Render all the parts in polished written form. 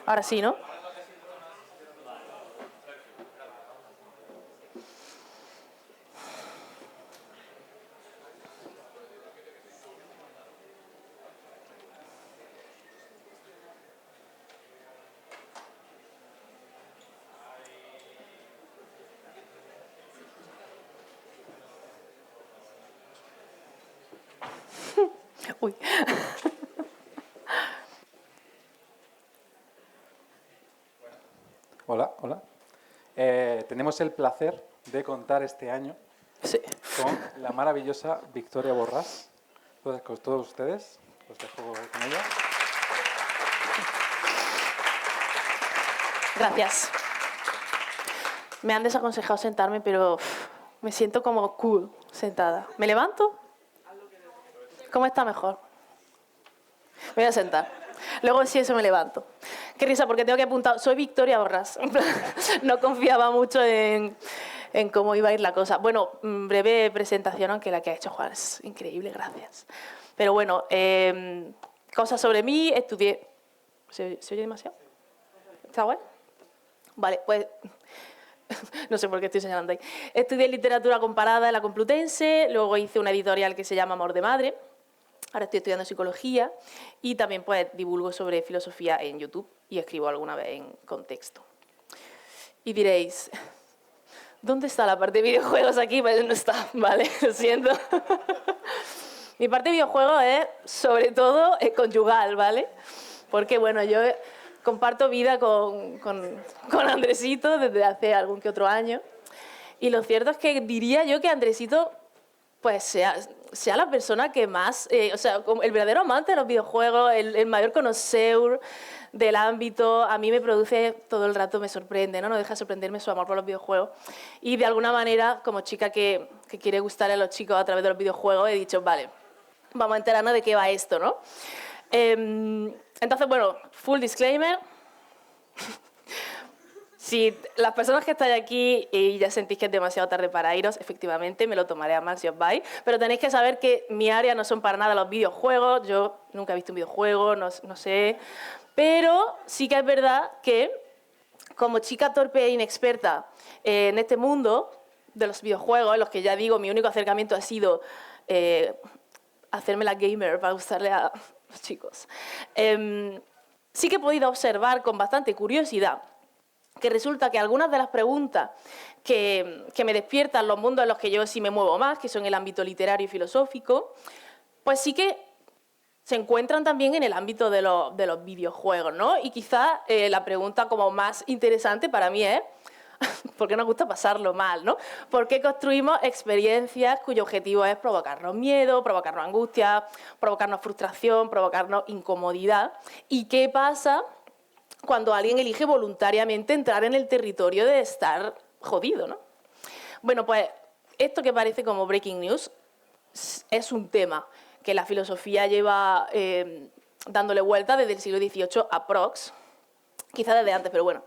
Ahora sí, ¿no? Uy. Hola, hola. Tenemos el placer de contar este año Sí. con la maravillosa Victoria Borràs. Entonces, con todos ustedes, os dejo con ella. Gracias. Me han desaconsejado sentarme, pero me siento como cool sentada. ¿Me levanto? ¿Cómo está mejor? Me voy a sentar. Luego si eso me levanto. Qué risa, porque tengo que apuntar. Soy Victoria Borràs. No confiaba mucho en cómo iba a ir la cosa. Bueno, breve presentación, aunque la que ha hecho Juan es increíble, gracias. Pero bueno, cosas sobre mí, estudié... ¿Se oye demasiado? ¿Está guay? Vale, pues... No sé por qué estoy señalando ahí. Estudié literatura comparada en la Complutense, luego hice una editorial que se llama Amor de Madre. Ahora estoy estudiando psicología y también pues divulgo sobre filosofía en YouTube y escribo alguna vez en contexto. Y diréis, ¿dónde está la parte de videojuegos aquí? Pues no está, vale, lo siento. Mi parte de videojuegos es, sobre todo, conyugal, ¿vale? Porque, bueno, yo comparto vida con Andresito desde hace algún que otro año. Y lo cierto es que diría yo que Andresito pues sea la persona que más, o sea, como el verdadero amante de los videojuegos, el mayor conocedor del ámbito. A mí me produce todo el rato, me sorprende, ¿no? No deja de sorprenderme su amor por los videojuegos. Y de alguna manera, como chica que quiere gustarle a los chicos a través de los videojuegos, he dicho, vale, vamos a enterarnos de qué va esto, ¿no? Entonces, bueno, full disclaimer. Si las personas que estáis aquí y ya sentís que es demasiado tarde para iros, efectivamente me lo tomaré a mal si os vais, pero tenéis que saber que mi área no son para nada los videojuegos, yo nunca he visto un videojuego, no sé, pero sí que es verdad que como chica torpe e inexperta en este mundo de los videojuegos, en los que ya digo, mi único acercamiento ha sido hacerme la gamer para gustarle a los chicos, sí que he podido observar con bastante curiosidad que resulta que algunas de las preguntas que me despiertan los mundos en los que yo sí me muevo más, que son el ámbito literario y filosófico, pues sí que se encuentran también en el ámbito de los videojuegos, ¿no? Y quizás la pregunta como más interesante para mí es ¿por qué nos gusta pasarlo mal, ¿no? ¿Por qué construimos experiencias cuyo objetivo es provocarnos miedo, provocarnos angustia, provocarnos frustración, provocarnos incomodidad? ¿Y qué pasa cuando alguien elige voluntariamente entrar en el territorio de estar jodido, ¿no? Bueno, pues esto que parece como breaking news es un tema que la filosofía lleva dándole vuelta desde el siglo XVIII aprox, quizá desde antes, pero bueno.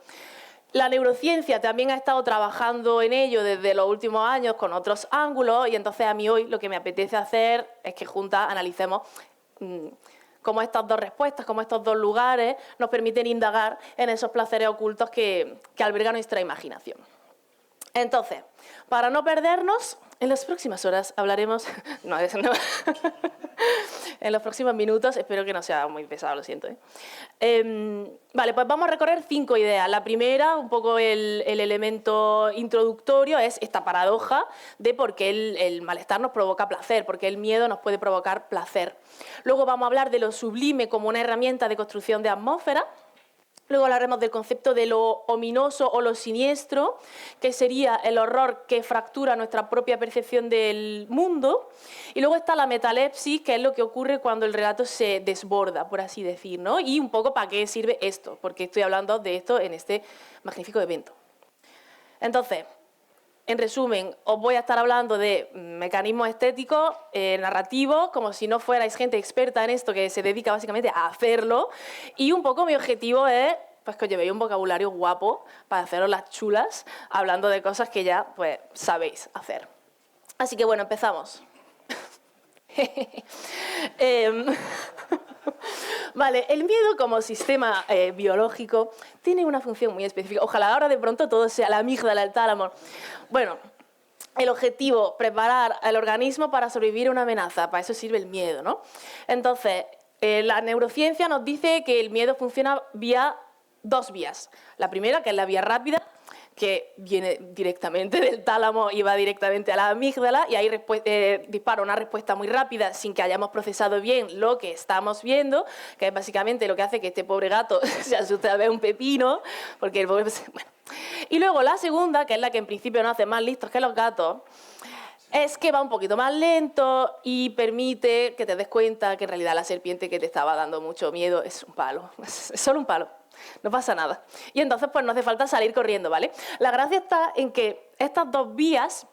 La neurociencia también ha estado trabajando en ello desde los últimos años con otros ángulos y entonces a mí hoy lo que me apetece hacer es que juntas analicemos cómo estas dos respuestas, cómo estos dos lugares nos permiten indagar en esos placeres ocultos que alberga nuestra imaginación. Entonces, para no perdernos, en las próximas horas hablaremos... No, en los próximos minutos, espero que no sea muy pesado, lo siento. Vale, pues vamos a recorrer 5 ideas. La primera, un poco el elemento introductorio, es esta paradoja de por qué el malestar nos provoca placer, por qué el miedo nos puede provocar placer. Luego vamos a hablar de lo sublime como una herramienta de construcción de atmósfera. Luego hablaremos del concepto de lo ominoso o lo siniestro, que sería el horror que fractura nuestra propia percepción del mundo. Y luego está la metalepsis, que es lo que ocurre cuando el relato se desborda, por así decir, ¿no? Y un poco para qué sirve esto, porque estoy hablando de esto en este magnífico evento. Entonces, en resumen, os voy a estar hablando de mecanismos estéticos, narrativos, como si no fuerais gente experta en esto que se dedica básicamente a hacerlo. Y un poco mi objetivo es pues, que os llevéis un vocabulario guapo para haceros las chulas, hablando de cosas que ya pues, sabéis hacer. Así que bueno, empezamos. Vale, el miedo como sistema biológico tiene una función muy específica. Ojalá ahora de pronto todo sea la amígdala, el tálamo. Bueno, el objetivo, preparar al organismo para sobrevivir a una amenaza. Para eso sirve el miedo, ¿no? Entonces, la neurociencia nos dice que el miedo funciona vía dos vías. La primera, que es la vía rápida, que viene directamente del tálamo y va directamente a la amígdala, y ahí dispara una respuesta muy rápida sin que hayamos procesado bien lo que estamos viendo, que es básicamente lo que hace que este pobre gato se asuste al ver un pepino, porque el pobre... Bueno. Y luego la segunda, que es la que en principio nos hace más listos que los gatos, es que va un poquito más lento y permite que te des cuenta que en realidad la serpiente que te estaba dando mucho miedo es un palo, es solo un palo. No pasa nada. Y entonces pues no hace falta salir corriendo, ¿vale? La gracia está en que estas dos vías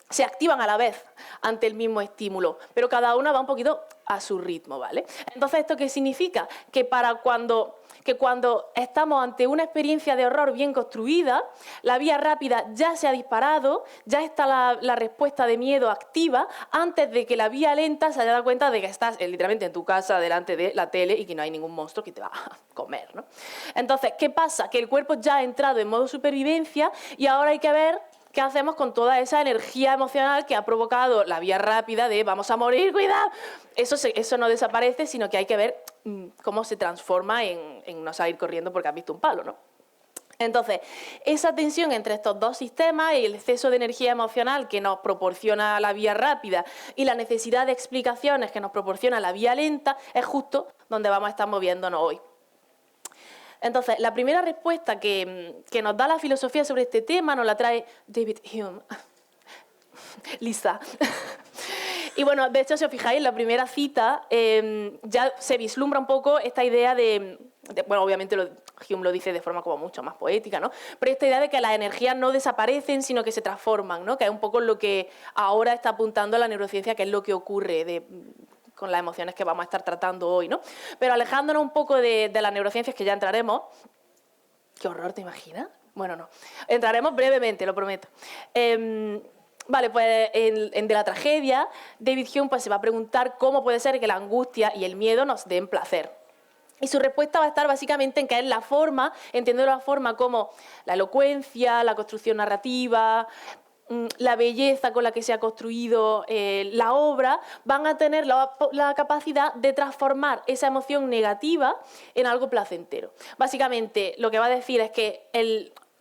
se activan a la vez ante el mismo estímulo, pero cada una va un poquito a su ritmo, ¿vale? Entonces, ¿esto qué significa? Que cuando estamos ante una experiencia de horror bien construida, la vía rápida ya se ha disparado, ya está la respuesta de miedo activa, antes de que la vía lenta se haya dado cuenta de que estás literalmente en tu casa delante de la tele y que no hay ningún monstruo que te va a comer, ¿no? Entonces, ¿qué pasa? Que el cuerpo ya ha entrado en modo supervivencia y ahora hay que ver ¿qué hacemos con toda esa energía emocional que ha provocado la vía rápida de vamos a morir, cuidado? Eso no desaparece, sino que hay que ver cómo se transforma en no salir corriendo porque has visto un palo, ¿no? Entonces, esa tensión entre estos dos sistemas y el exceso de energía emocional que nos proporciona la vía rápida y la necesidad de explicaciones que nos proporciona la vía lenta es justo donde vamos a estar moviéndonos hoy. Entonces, la primera respuesta que nos da la filosofía sobre este tema nos la trae David Hume. Lisa. Y bueno, de hecho, si os fijáis, en la primera cita ya se vislumbra un poco esta idea bueno, obviamente Hume lo dice de forma como mucho más poética, ¿no? Pero esta idea de que las energías no desaparecen, sino que se transforman, ¿no? Que es un poco lo que ahora está apuntando la neurociencia, que es lo que ocurre con las emociones que vamos a estar tratando hoy, ¿no? Pero alejándonos un poco de las neurociencias, que ya entraremos... ¡Qué horror! ¿Te imaginas? Bueno, no. Entraremos brevemente, lo prometo. Vale, pues de la tragedia, David Hume pues, se va a preguntar cómo puede ser que la angustia y el miedo nos den placer. Y su respuesta va a estar básicamente en que es la forma, entendiendo la forma como la elocuencia, la construcción narrativa, la belleza con la que se ha construido la obra, van a tener la capacidad de transformar esa emoción negativa en algo placentero. Básicamente, lo que va a decir es que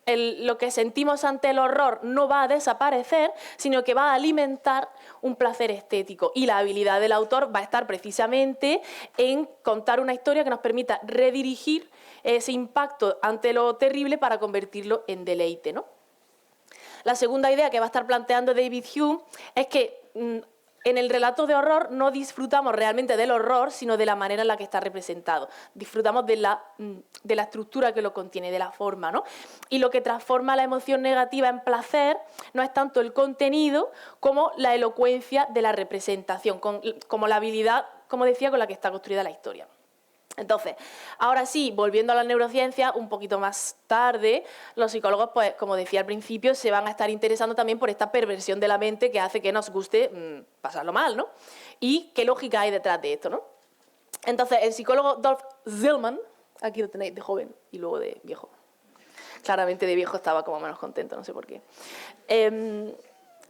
lo que sentimos ante el horror no va a desaparecer, sino que va a alimentar un placer estético. Y la habilidad del autor va a estar precisamente en contar una historia que nos permita redirigir ese impacto ante lo terrible para convertirlo en deleite, ¿no? La segunda idea que va a estar planteando David Hume es que en el relato de horror no disfrutamos realmente del horror, sino de la manera en la que está representado. Disfrutamos de la estructura que lo contiene, de la forma, ¿no? Y lo que transforma la emoción negativa en placer no es tanto el contenido como la elocuencia de la representación, como la habilidad, como decía, con la que está construida la historia. Entonces, ahora sí, volviendo a la neurociencia, un poquito más tarde, los psicólogos, pues, como decía al principio, se van a estar interesando también por esta perversión de la mente que hace que nos guste pasarlo mal, ¿no? Y qué lógica hay detrás de esto, ¿no? Entonces, el psicólogo Dolph Zillman, aquí lo tenéis de joven y luego de viejo. Claramente de viejo estaba como menos contento, no sé por qué.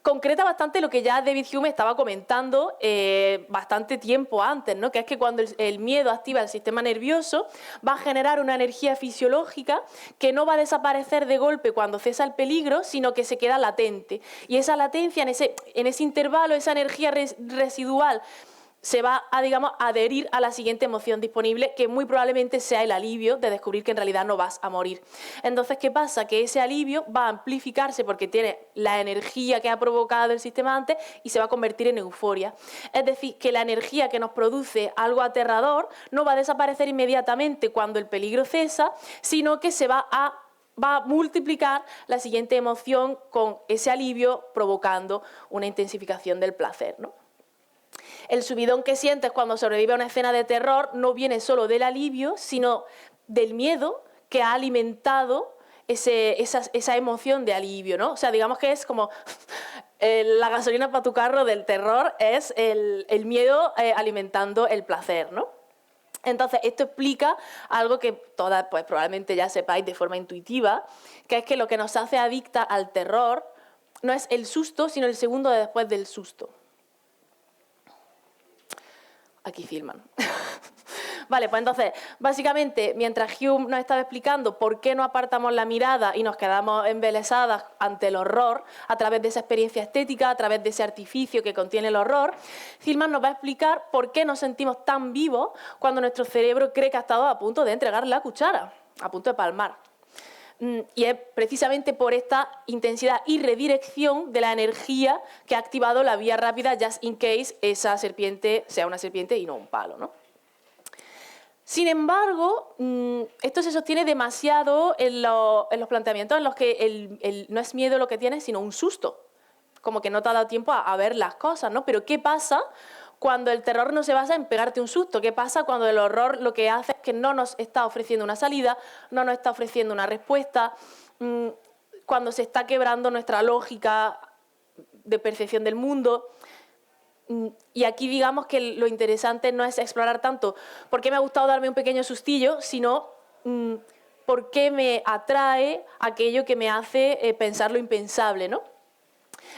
Concreta bastante lo que ya David Hume estaba comentando bastante tiempo antes, ¿no? Que es que cuando el miedo activa el sistema nervioso va a generar una energía fisiológica que no va a desaparecer de golpe cuando cesa el peligro, sino que se queda latente. Y esa latencia, en ese intervalo, esa energía residual, se va a, digamos, adherir a la siguiente emoción disponible, que muy probablemente sea el alivio de descubrir que en realidad no vas a morir. Entonces, ¿qué pasa? Que ese alivio va a amplificarse porque tiene la energía que ha provocado el sistema antes y se va a convertir en euforia. Es decir, que la energía que nos produce algo aterrador no va a desaparecer inmediatamente cuando el peligro cesa, sino que se va a multiplicar la siguiente emoción con ese alivio, provocando una intensificación del placer, ¿no? El subidón que sientes cuando sobrevive a una escena de terror no viene solo del alivio, sino del miedo que ha alimentado esa emoción de alivio, ¿no? O sea, digamos que es como la gasolina para tu carro del terror es el miedo alimentando el placer, ¿no? Entonces, esto explica algo que todas pues, probablemente ya sepáis de forma intuitiva, que es que lo que nos hace adicta al terror no es el susto, sino el segundo después del susto. Aquí filman. Vale, pues entonces, básicamente, mientras Hume nos estaba explicando por qué no apartamos la mirada y nos quedamos embelesadas ante el horror, a través de esa experiencia estética, a través de ese artificio que contiene el horror, Hillman nos va a explicar por qué nos sentimos tan vivos cuando nuestro cerebro cree que ha estado a punto de entregar la cuchara, a punto de palmar. Y es precisamente por esta intensidad y redirección de la energía que ha activado la vía rápida just in case esa serpiente sea una serpiente y no un palo, ¿no? Sin embargo, esto se sostiene demasiado en los planteamientos en los que no es miedo lo que tienes, sino un susto. Como que no te ha dado tiempo a ver las cosas, ¿no? Pero ¿qué pasa cuando el terror no se basa en pegarte un susto? ¿Qué pasa cuando el horror lo que hace es que no nos está ofreciendo una salida, no nos está ofreciendo una respuesta, cuando se está quebrando nuestra lógica de percepción del mundo? Y aquí digamos que lo interesante no es explorar tanto por qué me ha gustado darme un pequeño sustillo, sino por qué me atrae aquello que me hace pensar lo impensable, ¿no?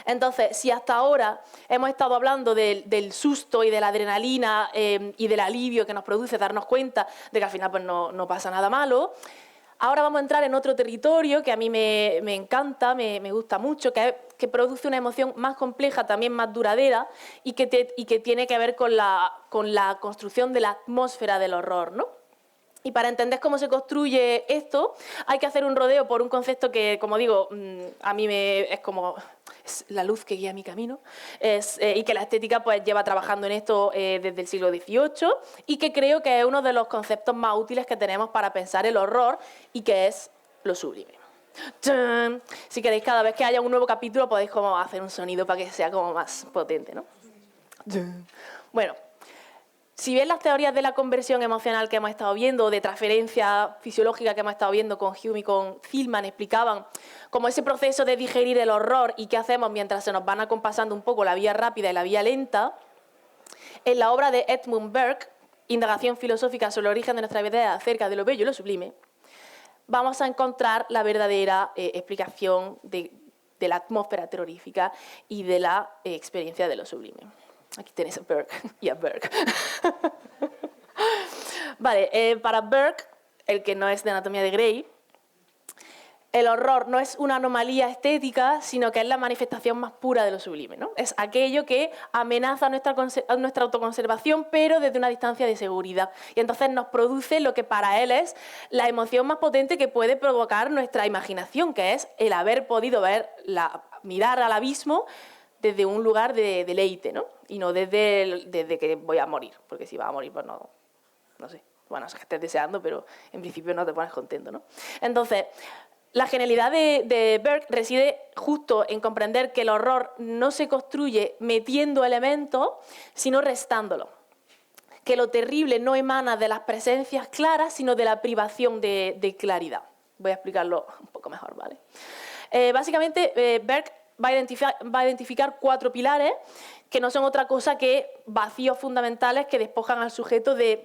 Entonces, si hasta ahora hemos estado hablando del susto y de la adrenalina y del alivio que nos produce darnos cuenta de que al final pues, no pasa nada malo, ahora vamos a entrar en otro territorio que a mí me encanta, me gusta mucho, que produce una emoción más compleja, también más duradera, y que tiene que ver con la construcción de la atmósfera del horror, ¿no? Y para entender cómo se construye esto, hay que hacer un rodeo por un concepto que, como digo, a mí es como es la luz que guía mi camino, y que la estética pues, lleva trabajando en esto desde el siglo XVIII, y que creo que es uno de los conceptos más útiles que tenemos para pensar el horror, y que es lo sublime. ¡Tán! Si queréis, cada vez que haya un nuevo capítulo, podéis como hacer un sonido para que sea como más potente, ¿no? ¡Tán! Bueno. Si bien las teorías de la conversión emocional que hemos estado viendo, o de transferencia fisiológica que hemos estado viendo con Hume y con Hillman, explicaban como ese proceso de digerir el horror y qué hacemos mientras se nos van acompasando un poco la vía rápida y la vía lenta, en la obra de Edmund Burke, Indagación filosófica sobre el origen de nuestra idea acerca de lo bello y lo sublime, vamos a encontrar la verdadera explicación de la atmósfera terrorífica y de la experiencia de lo sublime. Aquí tenéis a Burke y a Burke. Vale, para Burke, el que no es de Anatomía de Grey, el horror no es una anomalía estética, sino que es la manifestación más pura de lo sublime, ¿no? Es aquello que amenaza nuestra autoconservación, pero desde una distancia de seguridad. Y entonces nos produce lo que para él es la emoción más potente que puede provocar nuestra imaginación, que es el haber podido mirar al abismo desde un lugar de deleite, ¿no? Y no desde que voy a morir, porque si vas a morir, pues no sé. Bueno, es que estés deseando, pero en principio no te pones contento, ¿no? Entonces, la genialidad de Burke reside justo en comprender que el horror no se construye metiendo elementos, sino restándolo. Que lo terrible no emana de las presencias claras, sino de la privación de claridad. Voy a explicarlo un poco mejor, ¿vale? Básicamente, Burke va a identificar 4 pilares que no son otra cosa que vacíos fundamentales que despojan al sujeto de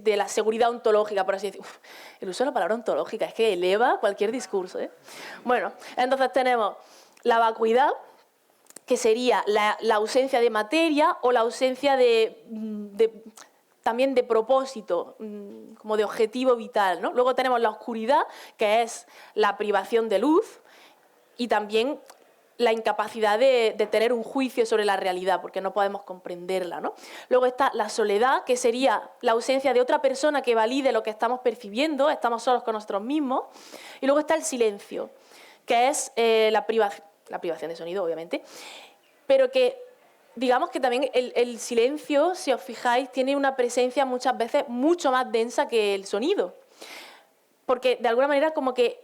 la seguridad ontológica, por así decirlo. El uso de la palabra ontológica es que eleva cualquier discurso, ¿eh? Bueno, entonces tenemos la vacuidad, que sería la ausencia de materia o la ausencia también de propósito, como de objetivo vital, ¿no? Luego tenemos la oscuridad, que es la privación de luz, y también la incapacidad de tener un juicio sobre la realidad, porque no podemos comprenderla, ¿no? Luego está la soledad, que sería la ausencia de otra persona que valide lo que estamos percibiendo, estamos solos con nosotros mismos. Y luego está el silencio, que es la privación de sonido, obviamente, pero que digamos que también el silencio, si os fijáis, tiene una presencia muchas veces mucho más densa que el sonido, porque de alguna manera como que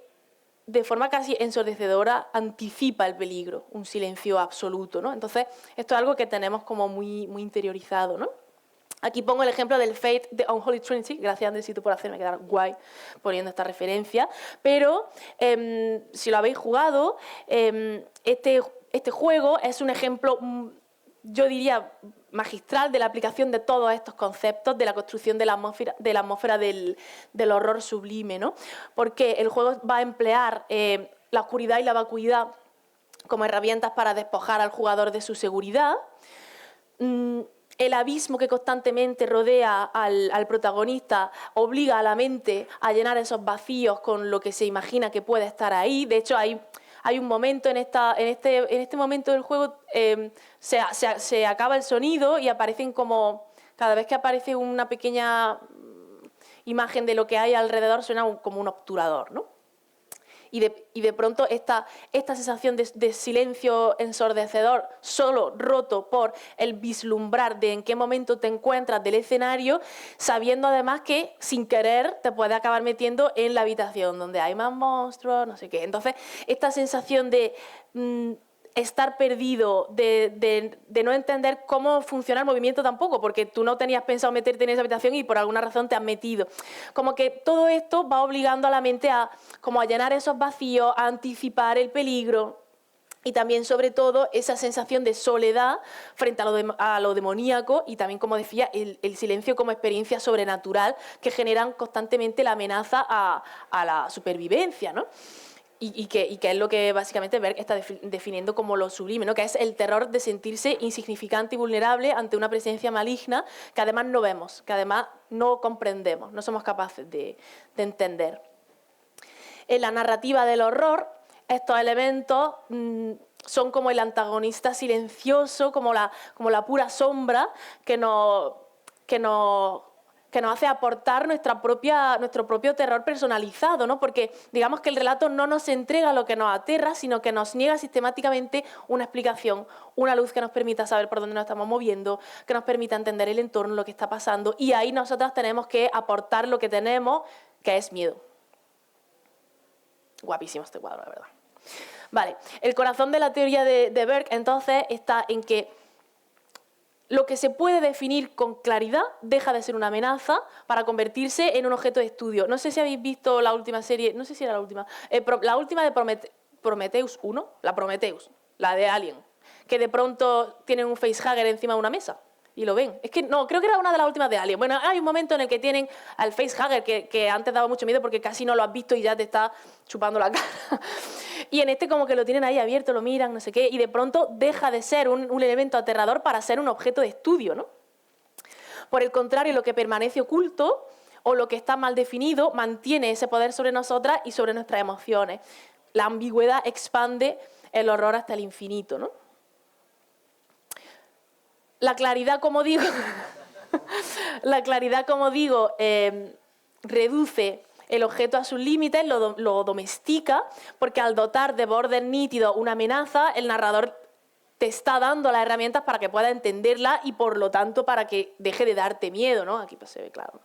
de forma casi ensordecedora anticipa el peligro, un silencio absoluto, ¿no? Entonces, esto es algo que tenemos como muy, muy interiorizado, ¿no? Aquí pongo el ejemplo del Fate de Unholy Trinity, gracias Andresito por hacerme quedar guay poniendo esta referencia, pero si lo habéis jugado, este juego es un ejemplo, yo diría, magistral de la aplicación de todos estos conceptos, de la construcción de la atmósfera del horror sublime, ¿no? Porque el juego va a emplear la oscuridad y la vacuidad como herramientas para despojar al jugador de su seguridad. El abismo que constantemente rodea al protagonista obliga a la mente a llenar esos vacíos con lo que se imagina que puede estar ahí. De hecho, hay un momento en este momento del juego, se acaba el sonido y aparecen como, cada vez que aparece una pequeña imagen de lo que hay alrededor, suena como un obturador, ¿no? Y de pronto esta sensación de silencio ensordecedor, solo roto por el vislumbrar de en qué momento te encuentras del escenario, sabiendo además que sin querer te puede acabar metiendo en la habitación donde hay más monstruos, no sé qué. Entonces, esta sensación de estar perdido, de no entender cómo funciona el movimiento tampoco, porque tú no tenías pensado meterte en esa habitación y por alguna razón te has metido. Como que todo esto va obligando a la mente a llenar esos vacíos, a anticipar el peligro y también, sobre todo, esa sensación de soledad frente a lo demoníaco y también, como decía, el silencio como experiencia sobrenatural que generan constantemente la amenaza a la supervivencia, ¿no? Y que es lo que básicamente Berg está definiendo como lo sublime, ¿no? Que es el terror de sentirse insignificante y vulnerable ante una presencia maligna que además no vemos, que además no comprendemos, no somos capaces de entender. En la narrativa del horror, estos elementos son como el antagonista silencioso, como la pura sombra que nos hace aportar nuestro propio terror personalizado, ¿no? Porque digamos que el relato no nos entrega lo que nos aterra, sino que nos niega sistemáticamente una explicación, una luz que nos permita saber por dónde nos estamos moviendo, que nos permita entender el entorno, lo que está pasando, y ahí nosotras tenemos que aportar lo que tenemos, que es miedo. Guapísimo este cuadro, la verdad. Vale, el corazón de la teoría de Berg, entonces, está en que lo que se puede definir con claridad deja de ser una amenaza para convertirse en un objeto de estudio. No sé si habéis visto la última serie, no sé si era la última de Prometheus 1, la Prometheus, la de Alien, que de pronto tienen un facehugger encima de una mesa y lo ven. Es que no, creo que era una de las últimas de Alien. Bueno, hay un momento en el que tienen al facehugger que antes daba mucho miedo porque casi no lo has visto y ya te está chupando la cara. Y en este como que lo tienen ahí abierto, lo miran, no sé qué, y de pronto deja de ser un elemento aterrador para ser un objeto de estudio, ¿no? Por el contrario, lo que permanece oculto o lo que está mal definido mantiene ese poder sobre nosotras y sobre nuestras emociones. La ambigüedad expande el horror hasta el infinito, ¿no? La claridad, como digo, reduce el objeto a sus límites, lo domestica, porque al dotar de bordes nítidos una amenaza, el narrador te está dando las herramientas para que puedas entenderla y, por lo tanto, para que deje de darte miedo, ¿no? Aquí pues se ve claro.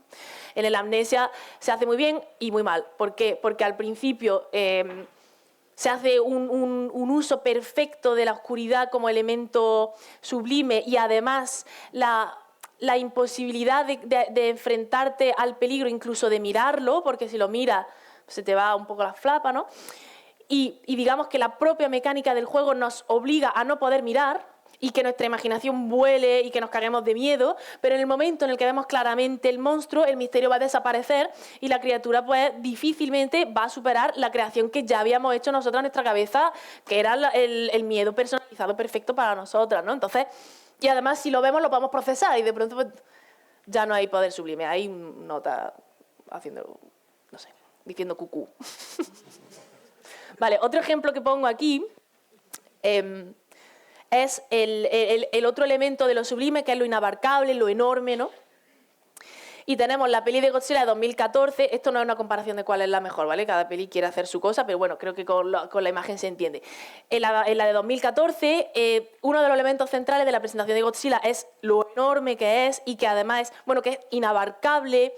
En el Amnesia se hace muy bien y muy mal. ¿Por qué? Porque al principio se hace un uso perfecto de la oscuridad como elemento sublime y además la imposibilidad de enfrentarte al peligro, incluso de mirarlo, porque si lo miras se te va un poco la flapa, ¿no? Y digamos que la propia mecánica del juego nos obliga a no poder mirar y que nuestra imaginación vuele y que nos caguemos de miedo, pero en el momento en el que vemos claramente el monstruo, el misterio va a desaparecer y la criatura pues difícilmente va a superar la creación que ya habíamos hecho nosotros en nuestra cabeza, que era el miedo personalizado perfecto para nosotras, ¿no? Entonces, y además si lo vemos lo podemos procesar y de pronto pues, ya no hay poder sublime, hay nota haciendo, no sé, diciendo cucú. Vale, otro ejemplo que pongo aquí es el otro elemento de lo sublime, que es lo inabarcable, lo enorme, ¿no? Y tenemos la peli de Godzilla de 2014, esto no es una comparación de cuál es la mejor, ¿vale? Cada peli quiere hacer su cosa, pero bueno, creo que con la imagen se entiende. En la de 2014, uno de los elementos centrales de la presentación de Godzilla es lo enorme que es y que además es, bueno, que es inabarcable,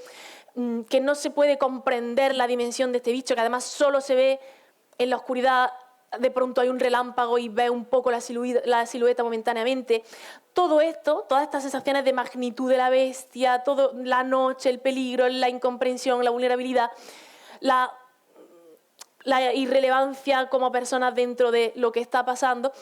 que no se puede comprender la dimensión de este bicho, que además solo se ve en la oscuridad. De pronto hay un relámpago y ves un poco la silueta momentáneamente. Todo esto, todas estas sensaciones de magnitud de la bestia, todo, la noche, el peligro, la incomprensión, la vulnerabilidad, la la irrelevancia como personas dentro de lo que está pasando,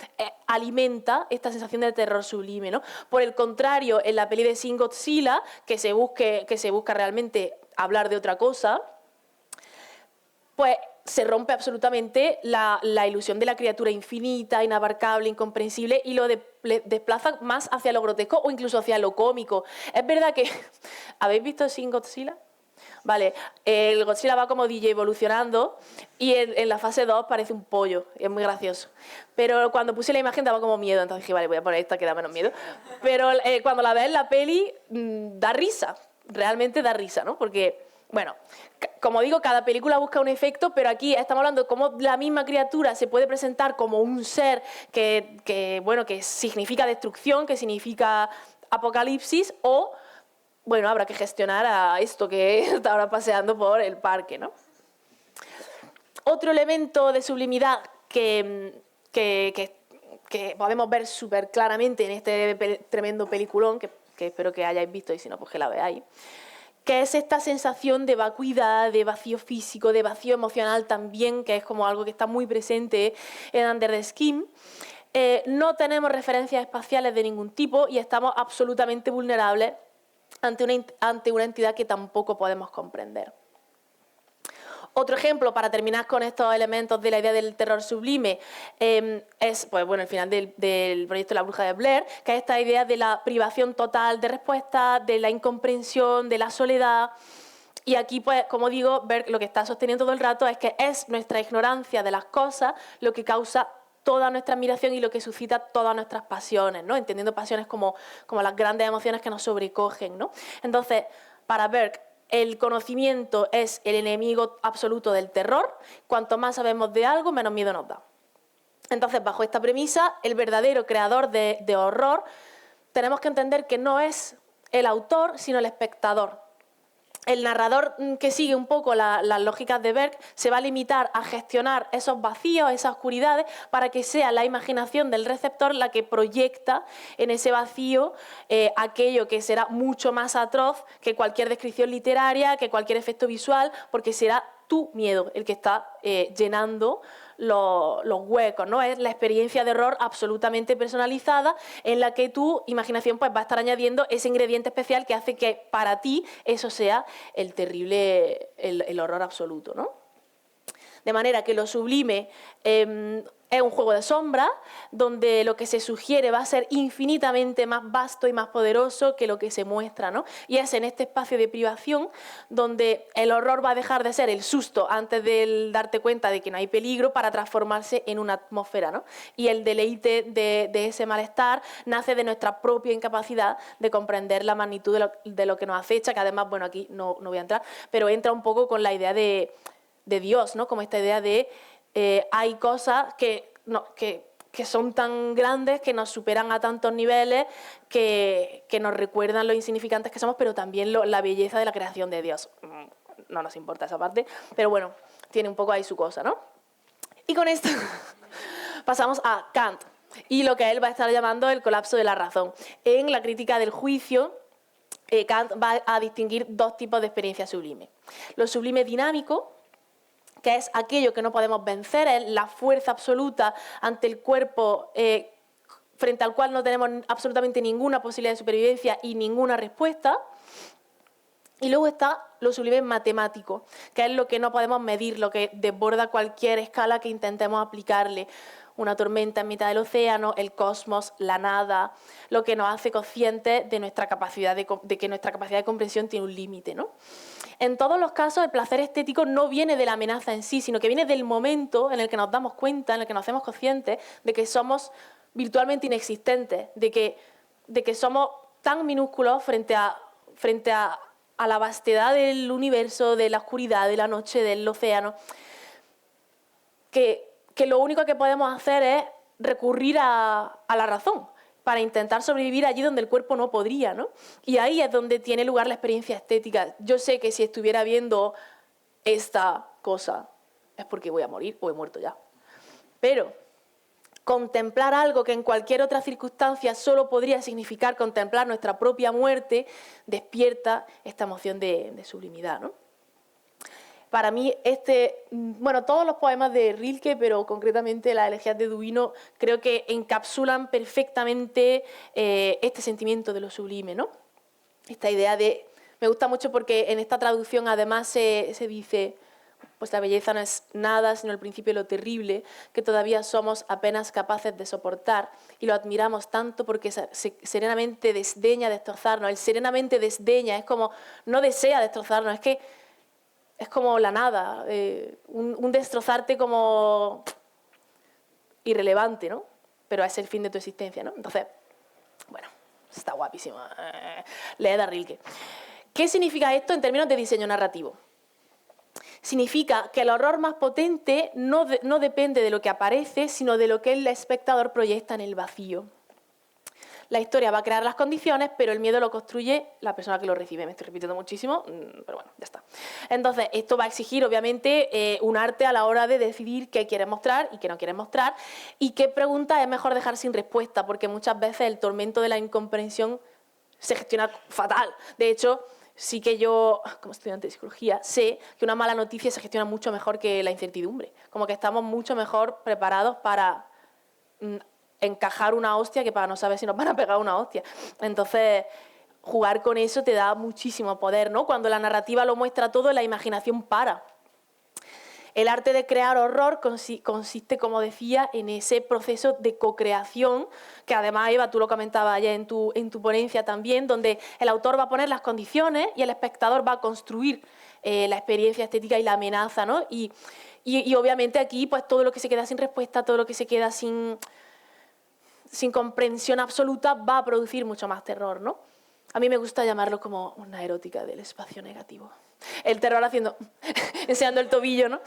alimenta esta sensación de terror sublime, ¿no? Por el contrario, en la peli de Shin Godzilla, que se busca realmente hablar de otra cosa, pues se rompe absolutamente la ilusión de la criatura infinita, inabarcable, incomprensible, y lo desplaza más hacia lo grotesco o incluso hacia lo cómico. Es verdad que... ¿Habéis visto Shin Godzilla? Vale, el Godzilla va como DJ evolucionando y en la fase 2 parece un pollo, es muy gracioso. Pero cuando puse la imagen daba como miedo, entonces dije, vale, voy a poner esta que da menos miedo. Pero cuando la ves en la peli, da risa, realmente da risa, ¿no? Porque... Bueno, como digo, cada película busca un efecto, pero aquí estamos hablando de cómo la misma criatura se puede presentar como un ser que significa destrucción, que significa apocalipsis, o, bueno, habrá que gestionar a esto que está ahora paseando por el parque, ¿no? Otro elemento de sublimidad que podemos ver súper claramente en este tremendo peliculón, que espero que hayáis visto y si no, pues que la veáis, que es esta sensación de vacuidad, de vacío físico, de vacío emocional también, que es como algo que está muy presente en Under the Skin. No tenemos referencias espaciales de ningún tipo y estamos absolutamente vulnerables ante una entidad que tampoco podemos comprender. Otro ejemplo, para terminar con estos elementos de la idea del terror sublime, es el final del proyecto La Bruja de Blair, que es esta idea de la privación total de respuesta, de la incomprensión, de la soledad. Y aquí, pues, como digo, Berg lo que está sosteniendo todo el rato es que es nuestra ignorancia de las cosas lo que causa toda nuestra admiración y lo que suscita todas nuestras pasiones, ¿no? Entendiendo pasiones como las grandes emociones que nos sobrecogen, ¿no? Entonces, para Berg, el conocimiento es el enemigo absoluto del terror. Cuanto más sabemos de algo, menos miedo nos da. Entonces, bajo esta premisa, el verdadero creador de horror, tenemos que entender que no es el autor, sino el espectador. El narrador que sigue un poco las lógicas de Berg se va a limitar a gestionar esos vacíos, esas oscuridades, para que sea la imaginación del receptor la que proyecta en ese vacío aquello que será mucho más atroz que cualquier descripción literaria, que cualquier efecto visual, porque será tu miedo el que está llenando los huecos, ¿no? Es la experiencia de horror absolutamente personalizada en la que tu imaginación pues va a estar añadiendo ese ingrediente especial que hace que para ti eso sea el terrible, el horror absoluto, ¿no? De manera que lo sublime es un juego de sombras donde lo que se sugiere va a ser infinitamente más vasto y más poderoso que lo que se muestra, ¿no? Y es en este espacio de privación donde el horror va a dejar de ser el susto antes de darte cuenta de que no hay peligro para transformarse en una atmósfera, ¿no? Y el deleite de ese malestar nace de nuestra propia incapacidad de comprender la magnitud de lo que nos acecha, que además, bueno, aquí no voy a entrar, pero entra un poco con la idea de Dios, ¿no? Como esta idea de hay cosas que son tan grandes, que nos superan a tantos niveles, que nos recuerdan lo insignificantes que somos, pero también la belleza de la creación de Dios. No nos importa esa parte, pero bueno, tiene un poco ahí su cosa, ¿no? Y con esto pasamos a Kant y lo que él va a estar llamando el colapso de la razón. En la crítica del juicio, Kant va a distinguir dos tipos de experiencia sublime. Lo sublime dinámico, que es aquello que no podemos vencer, es la fuerza absoluta ante el cuerpo frente al cual no tenemos absolutamente ninguna posibilidad de supervivencia y ninguna respuesta. Y luego está lo sublime matemático, que es lo que no podemos medir, lo que desborda cualquier escala que intentemos aplicarle. Una tormenta en mitad del océano, el cosmos, la nada, lo que nos hace conscientes de nuestra capacidad de que nuestra capacidad de comprensión tiene un límite, ¿no? En todos los casos, el placer estético no viene de la amenaza en sí, sino que viene del momento en el que nos damos cuenta, en el que nos hacemos conscientes de que somos virtualmente inexistentes, de que somos tan minúsculos frente a la vastedad del universo, de la oscuridad, de la noche, del océano, que lo único que podemos hacer es recurrir a la razón para intentar sobrevivir allí donde el cuerpo no podría, ¿no? Y ahí es donde tiene lugar la experiencia estética. Yo sé que si estuviera viendo esta cosa es porque voy a morir o he muerto ya. Pero contemplar algo que en cualquier otra circunstancia solo podría significar contemplar nuestra propia muerte despierta esta emoción de sublimidad, ¿no? Para mí, bueno, todos los poemas de Rilke, pero concretamente las elegías de Duino, creo que encapsulan perfectamente este sentimiento de lo sublime, ¿no? Esta idea de... Me gusta mucho porque en esta traducción además se dice, pues la belleza no es nada, sino el principio de lo terrible, que todavía somos apenas capaces de soportar, y lo admiramos tanto porque serenamente desdeña destrozarnos. El serenamente desdeña, es como, no desea destrozarnos, es que es como la nada, un destrozarte como irrelevante, ¿no? Pero es el fin de tu existencia, ¿no? Entonces, bueno, está guapísimo. Leed a Rilke. ¿Qué significa esto en términos de diseño narrativo? Significa que el horror más potente no depende de lo que aparece, sino de lo que el espectador proyecta en el vacío. La historia va a crear las condiciones, pero el miedo lo construye la persona que lo recibe. Me estoy repitiendo muchísimo, pero bueno, ya está. Entonces, esto va a exigir, obviamente, un arte a la hora de decidir qué quieres mostrar y qué no quieres mostrar, y qué pregunta es mejor dejar sin respuesta, porque muchas veces el tormento de la incomprensión se gestiona fatal. De hecho, sí que yo, como estudiante de psicología, sé que una mala noticia se gestiona mucho mejor que la incertidumbre. Como que estamos mucho mejor preparados para encajar una hostia que para no saber si nos van a pegar una hostia. Entonces, jugar con eso te da muchísimo poder, ¿no? Cuando la narrativa lo muestra todo, la imaginación para. El arte de crear horror consiste, como decía, en ese proceso de co-creación, que además, Eva, tú lo comentabas ayer en tu ponencia también, donde el autor va a poner las condiciones y el espectador va a construir la experiencia estética y la amenaza, ¿no? Y obviamente aquí, pues todo lo que se queda sin respuesta, todo lo que se queda sin comprensión absoluta va a producir mucho más terror, ¿no? A mí me gusta llamarlo como una erótica del espacio negativo. El terror enseñando el tobillo, ¿no?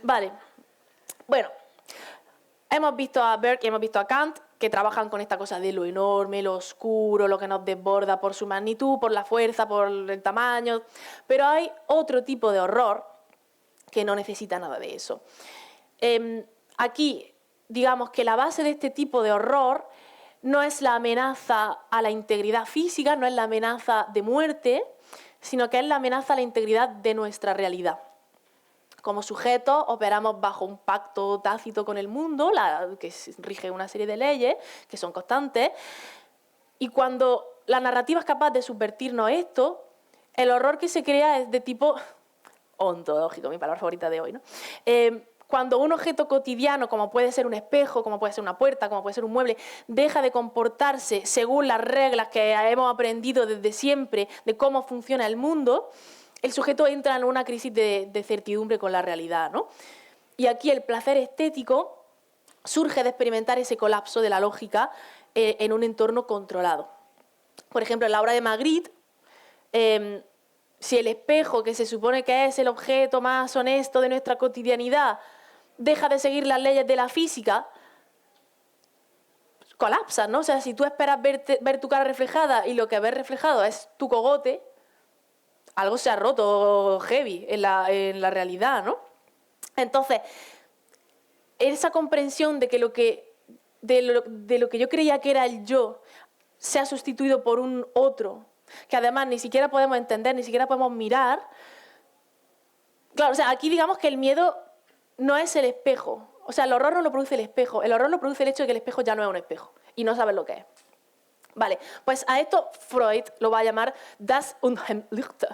Vale. Bueno, hemos visto a Burke y hemos visto a Kant, que trabajan con esta cosa de lo enorme, lo oscuro, lo que nos desborda por su magnitud, por la fuerza, por el tamaño. Pero hay otro tipo de horror que no necesita nada de eso. Aquí, digamos que la base de este tipo de horror no es la amenaza a la integridad física, no es la amenaza de muerte, sino que es la amenaza a la integridad de nuestra realidad. Como sujetos operamos bajo un pacto tácito con el mundo, que rige una serie de leyes que son constantes, y cuando la narrativa es capaz de subvertirnos esto, el horror que se crea es de tipo ontológico, mi palabra favorita de hoy, ¿no? Cuando un objeto cotidiano, como puede ser un espejo, como puede ser una puerta, como puede ser un mueble, deja de comportarse según las reglas que hemos aprendido desde siempre de cómo funciona el mundo, el sujeto entra en una crisis de certidumbre con la realidad, ¿no? Y aquí el placer estético surge de experimentar ese colapso de la lógica en un entorno controlado. Por ejemplo, en la obra de Magritte, si el espejo, que se supone que es el objeto más honesto de nuestra cotidianidad, deja de seguir las leyes de la física, colapsas, ¿no? O sea, si tú esperas ver tu cara reflejada y lo que ves reflejado es tu cogote, algo se ha roto heavy en la realidad, ¿no? Entonces, esa comprensión de que de lo que yo creía que era el yo se ha sustituido por un otro, que además ni siquiera podemos entender, ni siquiera podemos mirar. Claro, o sea, aquí digamos que el miedo no es el espejo. O sea, el horror no lo produce el espejo. El horror lo produce el hecho de que el espejo ya no es un espejo y no sabes lo que es. Vale, pues a esto Freud lo va a llamar das Unheimliche,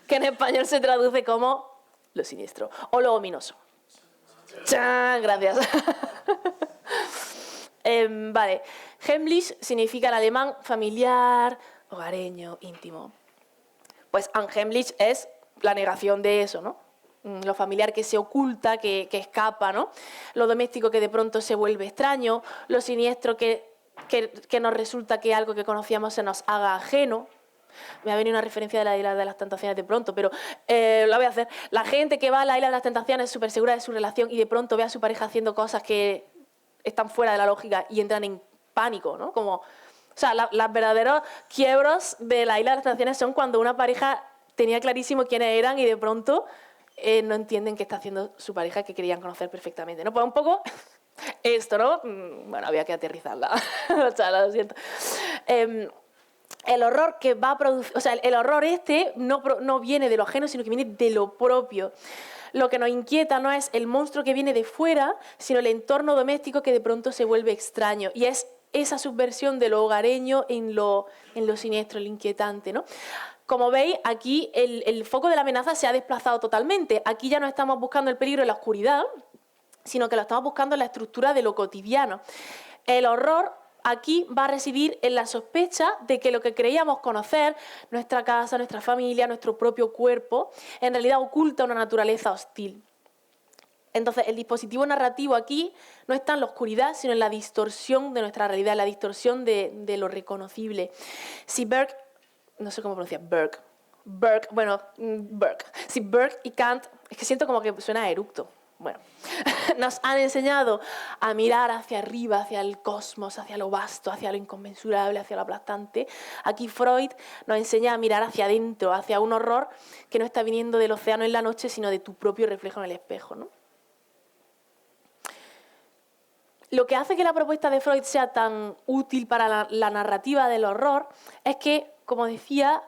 que en español se traduce como lo siniestro o lo ominoso. ¡Chan! Gracias. Vale, Heimlich significa en alemán familiar, hogareño, íntimo. Pues Unheimlich es la negación de eso, ¿no? Lo familiar que se oculta, que escapa, ¿no? Lo doméstico que de pronto se vuelve extraño, lo siniestro que nos resulta que algo que conocíamos se nos haga ajeno. Me ha venido una referencia de la Isla de las Tentaciones de pronto, pero la voy a hacer. La gente que va a la Isla de las Tentaciones súper segura de su relación y de pronto ve a su pareja haciendo cosas que están fuera de la lógica y entran en pánico, ¿no? Como, o sea, las verdaderos quiebros de la Isla de las Tentaciones son cuando una pareja tenía clarísimo quiénes eran y de pronto no entienden qué está haciendo su pareja que querían conocer perfectamente, ¿no? Pues un poco esto, ¿no? Bueno, había que aterrizarla, o sea, lo siento. el horror que va a producir, o sea, el horror este no viene de lo ajeno, sino que viene de lo propio. Lo que nos inquieta no es el monstruo que viene de fuera, sino el entorno doméstico que de pronto se vuelve extraño. Y es esa subversión de lo hogareño en lo siniestro, lo inquietante, ¿no? Como veis, aquí el foco de la amenaza se ha desplazado totalmente. Aquí ya no estamos buscando el peligro en la oscuridad, sino que lo estamos buscando en la estructura de lo cotidiano. El horror aquí va a residir en la sospecha de que lo que creíamos conocer, nuestra casa, nuestra familia, nuestro propio cuerpo, en realidad oculta una naturaleza hostil. Entonces, el dispositivo narrativo aquí no está en la oscuridad, sino en la distorsión de nuestra realidad, en la distorsión de lo reconocible. Si Burke, no sé cómo pronunciar, si Burke y Kant, es que siento como que suena a eructo. Bueno, nos han enseñado a mirar hacia arriba, hacia el cosmos, hacia lo vasto, hacia lo inconmensurable, hacia lo aplastante. Aquí Freud nos enseña a mirar hacia adentro, hacia un horror que no está viniendo del océano en la noche, sino de tu propio reflejo en el espejo, ¿no? Lo que hace que la propuesta de Freud sea tan útil para la narrativa del horror es que, como decía,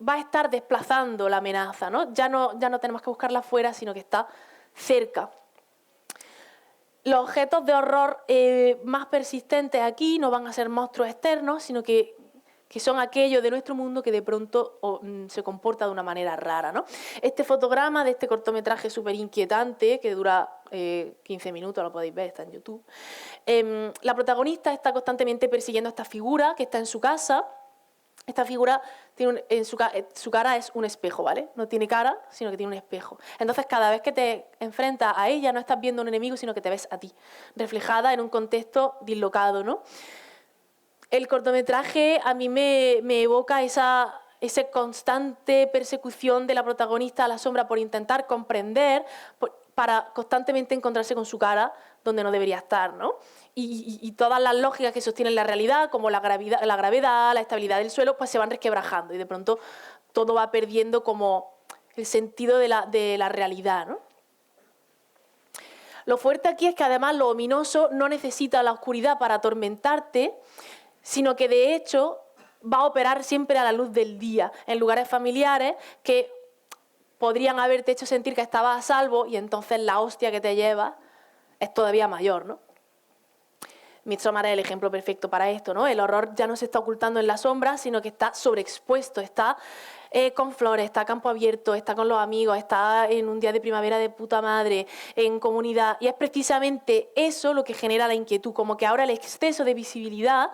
va a estar desplazando la amenaza, ¿no? Ya no tenemos que buscarla fuera, sino que está cerca. Los objetos de horror más persistentes aquí no van a ser monstruos externos, sino que son aquellos de nuestro mundo que de pronto se comporta de una manera rara, ¿no? Este fotograma de este cortometraje súper inquietante, que dura 15 minutos, lo podéis ver, está en YouTube. La protagonista está constantemente persiguiendo a esta figura que está en su casa. Esta figura tiene su cara es un espejo, ¿vale? No tiene cara, sino que tiene un espejo. Entonces, cada vez que te enfrentas a ella, no estás viendo a un enemigo, sino que te ves a ti, reflejada en un contexto dislocado, ¿no? El cortometraje a mí me evoca esa constante persecución de la protagonista a la sombra por intentar comprender, para constantemente encontrarse con su cara donde no debería estar, ¿no? Y todas las lógicas que sostienen la realidad, como la gravedad, la estabilidad del suelo, pues se van resquebrajando y de pronto todo va perdiendo como el sentido de la realidad, ¿no? Lo fuerte aquí es que además lo ominoso no necesita la oscuridad para atormentarte, sino que de hecho va a operar siempre a la luz del día, en lugares familiares que podrían haberte hecho sentir que estabas a salvo y entonces la hostia que te llevas es todavía mayor, ¿no? Midsommar es el ejemplo perfecto para esto, ¿no? El horror ya no se está ocultando en la sombra, sino que está sobreexpuesto, está con flores, está a campo abierto, está con los amigos, está en un día de primavera de puta madre, en comunidad. Y es precisamente eso lo que genera la inquietud, como que ahora el exceso de visibilidad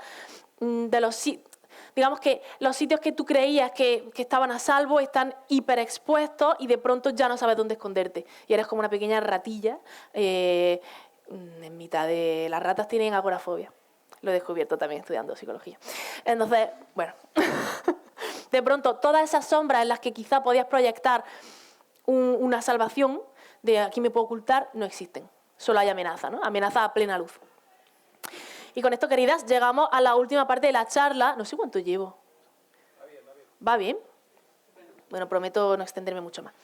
de los sitios, digamos que los sitios que tú creías que estaban a salvo están hiperexpuestos y de pronto ya no sabes dónde esconderte. Y eres como una pequeña ratilla en mitad de... Las ratas tienen agorafobia. Lo he descubierto también estudiando psicología. Entonces, bueno, de pronto todas esas sombras en las que quizá podías proyectar una salvación, de aquí me puedo ocultar, no existen. Solo hay amenaza, ¿no? Amenaza a plena luz. Y con esto, queridas, llegamos a la última parte de la charla. No sé cuánto llevo. ¿Va bien? Bueno, prometo no extenderme mucho más.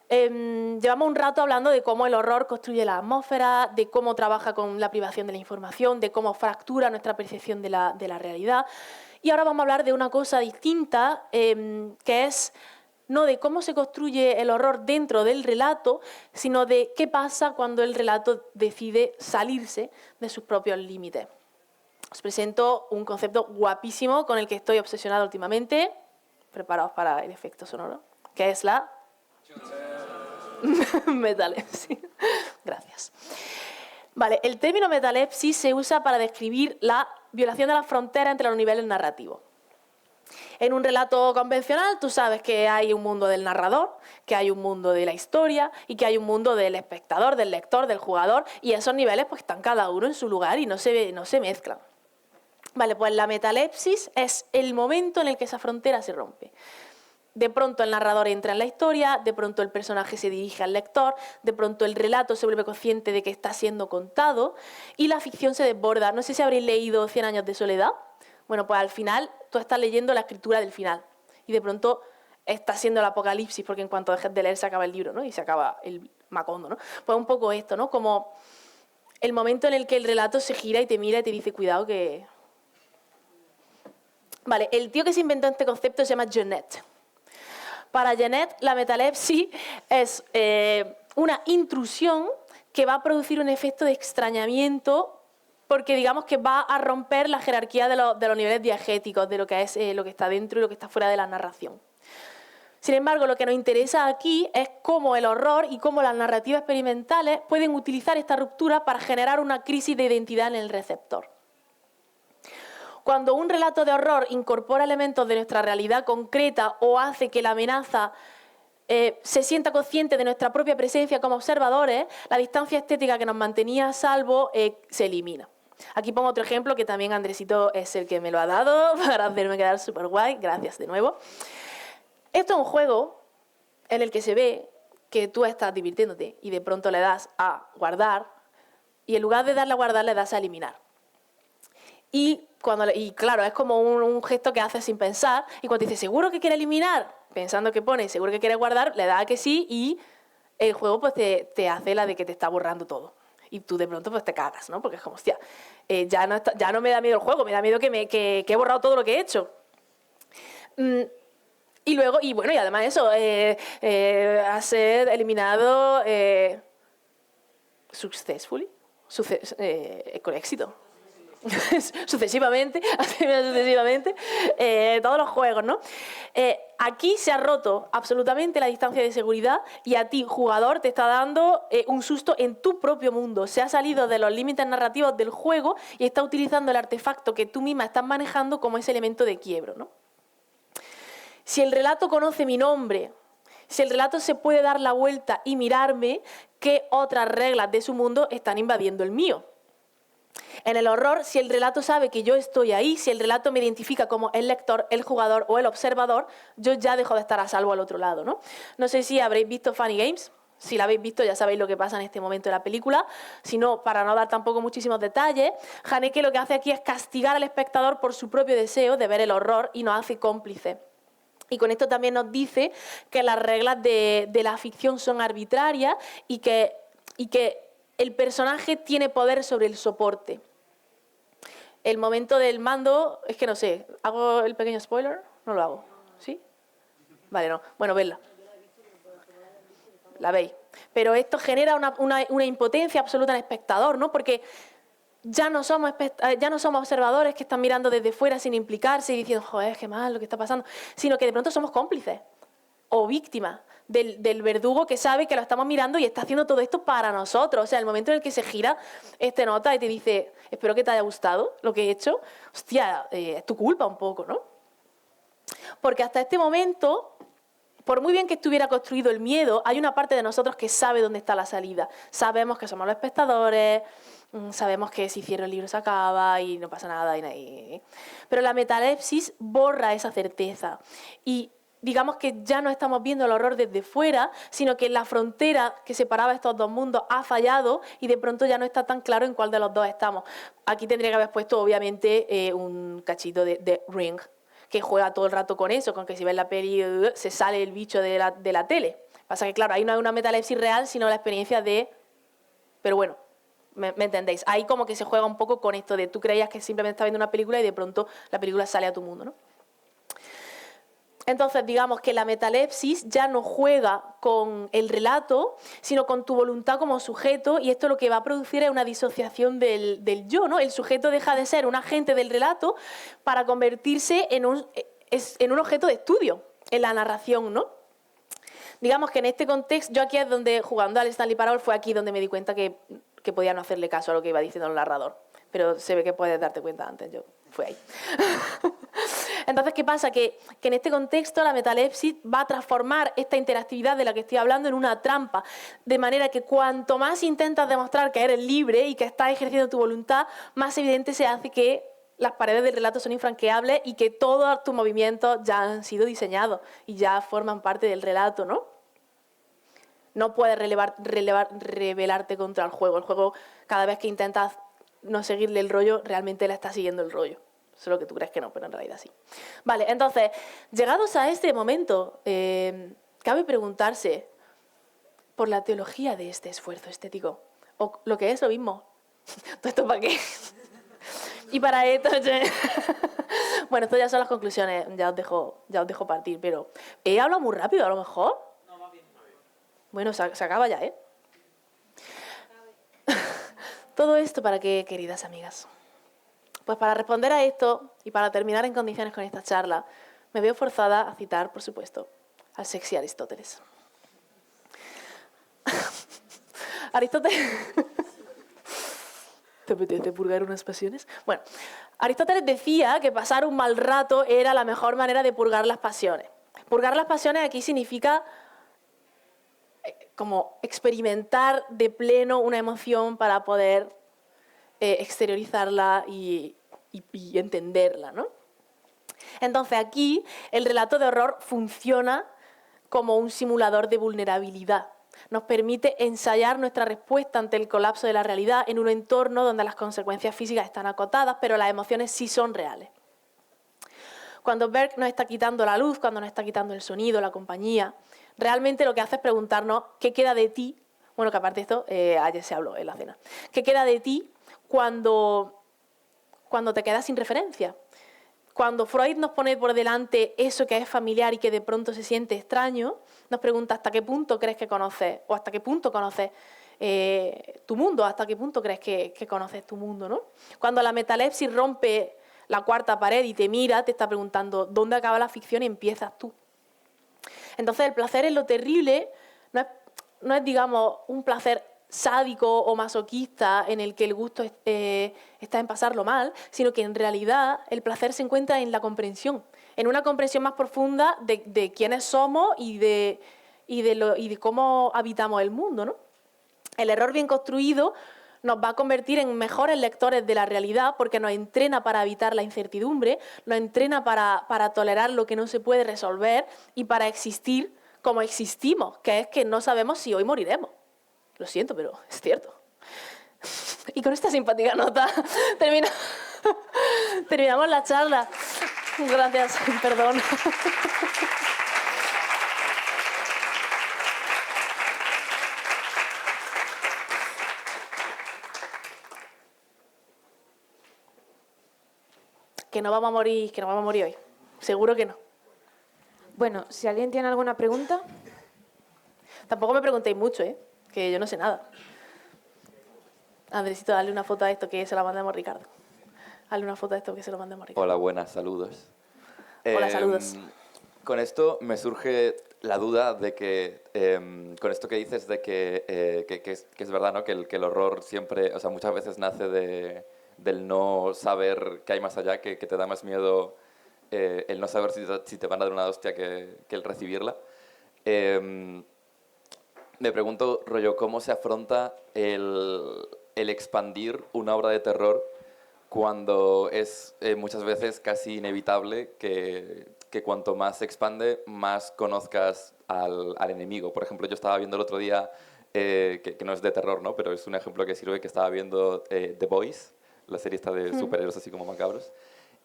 Llevamos un rato hablando de cómo el horror construye la atmósfera, de cómo trabaja con la privación de la información, de cómo fractura nuestra percepción de la realidad. Y ahora vamos a hablar de una cosa distinta, que es no de cómo se construye el horror dentro del relato, sino de qué pasa cuando el relato decide salirse de sus propios límites. Os presento un concepto guapísimo con el que estoy obsesionada últimamente. Preparaos para el efecto sonoro, que es la metalepsis. Gracias. Vale, el término metalepsis se usa para describir la violación de las fronteras entre los niveles narrativos. En un relato convencional tú sabes que hay un mundo del narrador, que hay un mundo de la historia y que hay un mundo del espectador, del lector, del jugador, y esos niveles pues están cada uno en su lugar y no se mezclan. Vale, pues la metalepsis es el momento en el que esa frontera se rompe. De pronto el narrador entra en la historia, de pronto el personaje se dirige al lector, de pronto el relato se vuelve consciente de que está siendo contado y la ficción se desborda. No sé si habréis leído 100 años de soledad. Bueno, pues al final tú estás leyendo la escritura del final y de pronto está siendo el apocalipsis, porque en cuanto dejes de leer se acaba el libro, ¿no? Y se acaba el Macondo, ¿no? Pues un poco esto, ¿no? Como el momento en el que el relato se gira y te mira y te dice, cuidado que Vale, el tío que se inventó este concepto se llama Genet. Para Genet, la metalepsis es una intrusión que va a producir un efecto de extrañamiento porque digamos que va a romper la jerarquía de los niveles diegéticos, de lo que es lo que está dentro y lo que está fuera de la narración. Sin embargo, lo que nos interesa aquí es cómo el horror y cómo las narrativas experimentales pueden utilizar esta ruptura para generar una crisis de identidad en el receptor. Cuando un relato de horror incorpora elementos de nuestra realidad concreta o hace que la amenaza se sienta consciente de nuestra propia presencia como observadores, la distancia estética que nos mantenía a salvo se elimina. Aquí pongo otro ejemplo que también Andresito es el que me lo ha dado para hacerme quedar súper guay. Gracias de nuevo. Esto es un juego en el que se ve que tú estás divirtiéndote y de pronto le das a guardar y en lugar de darle a guardar le das a eliminar. Y claro, es como un gesto que haces sin pensar y cuando dices, ¿seguro que quiere eliminar? Pensando que pone, seguro que quiere guardar, le das a que sí y el juego pues te hace la de que te está borrando todo. Y tú de pronto pues te cagas, ¿no? Porque es como, hostia, ya no me da miedo el juego, me da miedo que he borrado todo lo que he hecho. Y luego, y además eso, a ser eliminado successfully, con éxito. sucesivamente, todos los juegos, ¿no? Aquí se ha roto absolutamente la distancia de seguridad y a ti, jugador, te está dando un susto en tu propio mundo. Se ha salido de los límites narrativos del juego y está utilizando el artefacto que tú misma estás manejando como ese elemento de quiebro, ¿no? Si el relato conoce mi nombre, si el relato se puede dar la vuelta y mirarme, ¿qué otras reglas de su mundo están invadiendo el mío? En el horror, si el relato sabe que yo estoy ahí, si el relato me identifica como el lector, el jugador o el observador, yo ya dejo de estar a salvo al otro lado, ¿no? No sé si habréis visto Funny Games. Si la habéis visto ya sabéis lo que pasa en este momento de la película. Si no, para no dar tampoco muchísimos detalles, Haneke lo que hace aquí es castigar al espectador por su propio deseo de ver el horror y nos hace cómplices. Y con esto también nos dice que las reglas de la ficción son arbitrarias y que el personaje tiene poder sobre el soporte. El momento del mando, es que no sé, ¿hago el pequeño spoiler? No lo hago, ¿sí? Vale, no. Bueno, vedla. La veis. Pero esto genera una impotencia absoluta en el espectador, ¿no? Porque ya no somos observadores que están mirando desde fuera sin implicarse y diciendo, joder, qué mal lo que está pasando, sino que de pronto somos cómplices o víctimas del verdugo que sabe que lo estamos mirando y está haciendo todo esto para nosotros. O sea, el momento en el que se gira este nota y te dice, espero que te haya gustado lo que he hecho, hostia, es tu culpa un poco, ¿no? Porque hasta este momento, por muy bien que estuviera construido el miedo, hay una parte de nosotros que sabe dónde está la salida. Sabemos que somos los espectadores, sabemos que si cierro el libro se acaba y no pasa nada. Pero la metalepsis borra esa certeza y digamos que ya no estamos viendo el horror desde fuera, sino que la frontera que separaba estos dos mundos ha fallado y de pronto ya no está tan claro en cuál de los dos estamos. Aquí tendría que haber puesto, obviamente, un cachito de Ring, que juega todo el rato con eso, con que si ves la peli se sale el bicho de la tele. Pasa que, claro, ahí no hay una metalepsis real, sino la experiencia de... Pero bueno, ¿me entendéis? Ahí como que se juega un poco con esto de tú creías que simplemente estás viendo una película y de pronto la película sale a tu mundo, ¿no? Entonces, digamos que la metalepsis ya no juega con el relato, sino con tu voluntad como sujeto, y esto lo que va a producir es una disociación del yo, ¿no? El sujeto deja de ser un agente del relato para convertirse en un objeto de estudio en la narración, ¿no? Digamos que en este contexto, yo aquí es donde, jugando al Stanley Parable, fue aquí donde me di cuenta que podía no hacerle caso a lo que iba diciendo el narrador. Pero se ve que puedes darte cuenta antes, yo fue ahí. Entonces, ¿qué pasa? Que en este contexto la metalepsis va a transformar esta interactividad de la que estoy hablando en una trampa, de manera que cuanto más intentas demostrar que eres libre y que estás ejerciendo tu voluntad, más evidente se hace que las paredes del relato son infranqueables y que todos tus movimientos ya han sido diseñados y ya forman parte del relato, ¿no? No puedes rebelarte contra el juego. El juego, cada vez que intentas no seguirle el rollo, realmente le está siguiendo el rollo. Solo que tú crees que no, pero en realidad sí. Vale, entonces, llegados a este momento, cabe preguntarse por la teología de este esfuerzo estético. O lo que es lo mismo. ¿Todo esto para qué? Y para esto, Bueno, esto ya son las conclusiones, ya os dejo partir, pero he hablado muy rápido a lo mejor. No, va bien. Bueno, se acaba ya, ¿eh? Todo esto para qué, queridas amigas. Pues para responder a esto y para terminar en condiciones con esta charla, me veo forzada a citar, por supuesto, al sexy Aristóteles. Aristóteles... ¿Te apetece purgar unas pasiones? Bueno, Aristóteles decía que pasar un mal rato era la mejor manera de purgar las pasiones. Purgar las pasiones aquí significa como experimentar de pleno una emoción para poder exteriorizarla y entenderla, ¿no? Entonces aquí el relato de horror funciona como un simulador de vulnerabilidad. Nos permite ensayar nuestra respuesta ante el colapso de la realidad en un entorno donde las consecuencias físicas están acotadas, pero las emociones sí son reales. Cuando Berg nos está quitando la luz, cuando nos está quitando el sonido, la compañía, realmente lo que hace es preguntarnos qué queda de ti, bueno, que aparte de esto, ayer se habló en la cena, qué queda de ti cuando te quedas sin referencia. Cuando Freud nos pone por delante eso que es familiar y que de pronto se siente extraño, nos pregunta hasta qué punto crees que conoces, o hasta qué punto conoces tu mundo, hasta qué punto crees que conoces tu mundo, ¿no? Cuando la metalepsis rompe la cuarta pared y te mira, te está preguntando dónde acaba la ficción y empiezas tú. Entonces el placer en lo terrible no es digamos, un placer sádico o masoquista en el que el gusto está en pasarlo mal, sino que en realidad el placer se encuentra en la comprensión, en una comprensión más profunda de quiénes somos y de cómo habitamos el mundo, ¿no? El error bien construido nos va a convertir en mejores lectores de la realidad porque nos entrena para evitar la incertidumbre, nos entrena para tolerar lo que no se puede resolver y para existir como existimos, que es que no sabemos si hoy moriremos. Lo siento, pero es cierto. Y con esta simpática nota terminamos la charla. Gracias, perdón. Que no vamos a morir hoy. Seguro que no. Bueno, si alguien tiene alguna pregunta. Tampoco me preguntéis mucho, que yo no sé nada. Andresito, dale una foto a esto que se la mandemos a Ricardo. Dale una foto a esto que se lo mandemos a Ricardo. Hola, buenas, saludos. Hola, saludos. Con esto me surge la duda de que, con esto que dices de que es verdad, ¿no? Que el horror siempre, o sea, muchas veces nace del no saber qué hay más allá, que te da más miedo el no saber si te van a dar una hostia que el recibirla. Me pregunto, rollo, ¿cómo se afronta el expandir una obra de terror cuando es muchas veces casi inevitable que cuanto más se expande, más conozcas al enemigo? Por ejemplo, yo estaba viendo el otro día, que no es de terror, ¿no? Pero es un ejemplo que sirve, que estaba viendo The Boys, la serie esta de superhéroes así como macabros.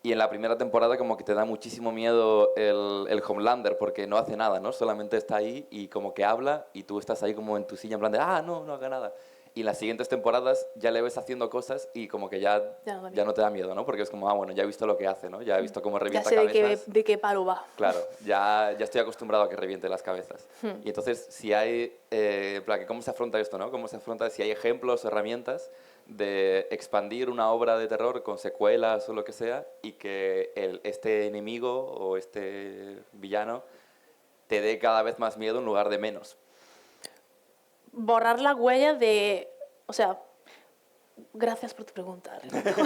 Y en la primera temporada como que te da muchísimo miedo el Homelander porque no hace nada, ¿no? Solamente está ahí y como que habla y tú estás ahí como en tu silla en plan de no haga nada. Y en las siguientes temporadas ya le ves haciendo cosas y como que ya no te da miedo, ¿no? Porque es como, bueno, ya he visto lo que hace, ¿no? Ya he visto cómo revienta cabezas. Ya sé de qué palo va. Claro, ya estoy acostumbrado a que reviente las cabezas. Y entonces, si hay, en plan, ¿cómo se afronta esto, no? ¿Cómo se afronta si hay ejemplos o herramientas de expandir una obra de terror con secuelas o lo que sea y que este enemigo o este villano te dé cada vez más miedo en lugar de menos? Borrar las huellas de... O sea, gracias por tu pregunta, Renato.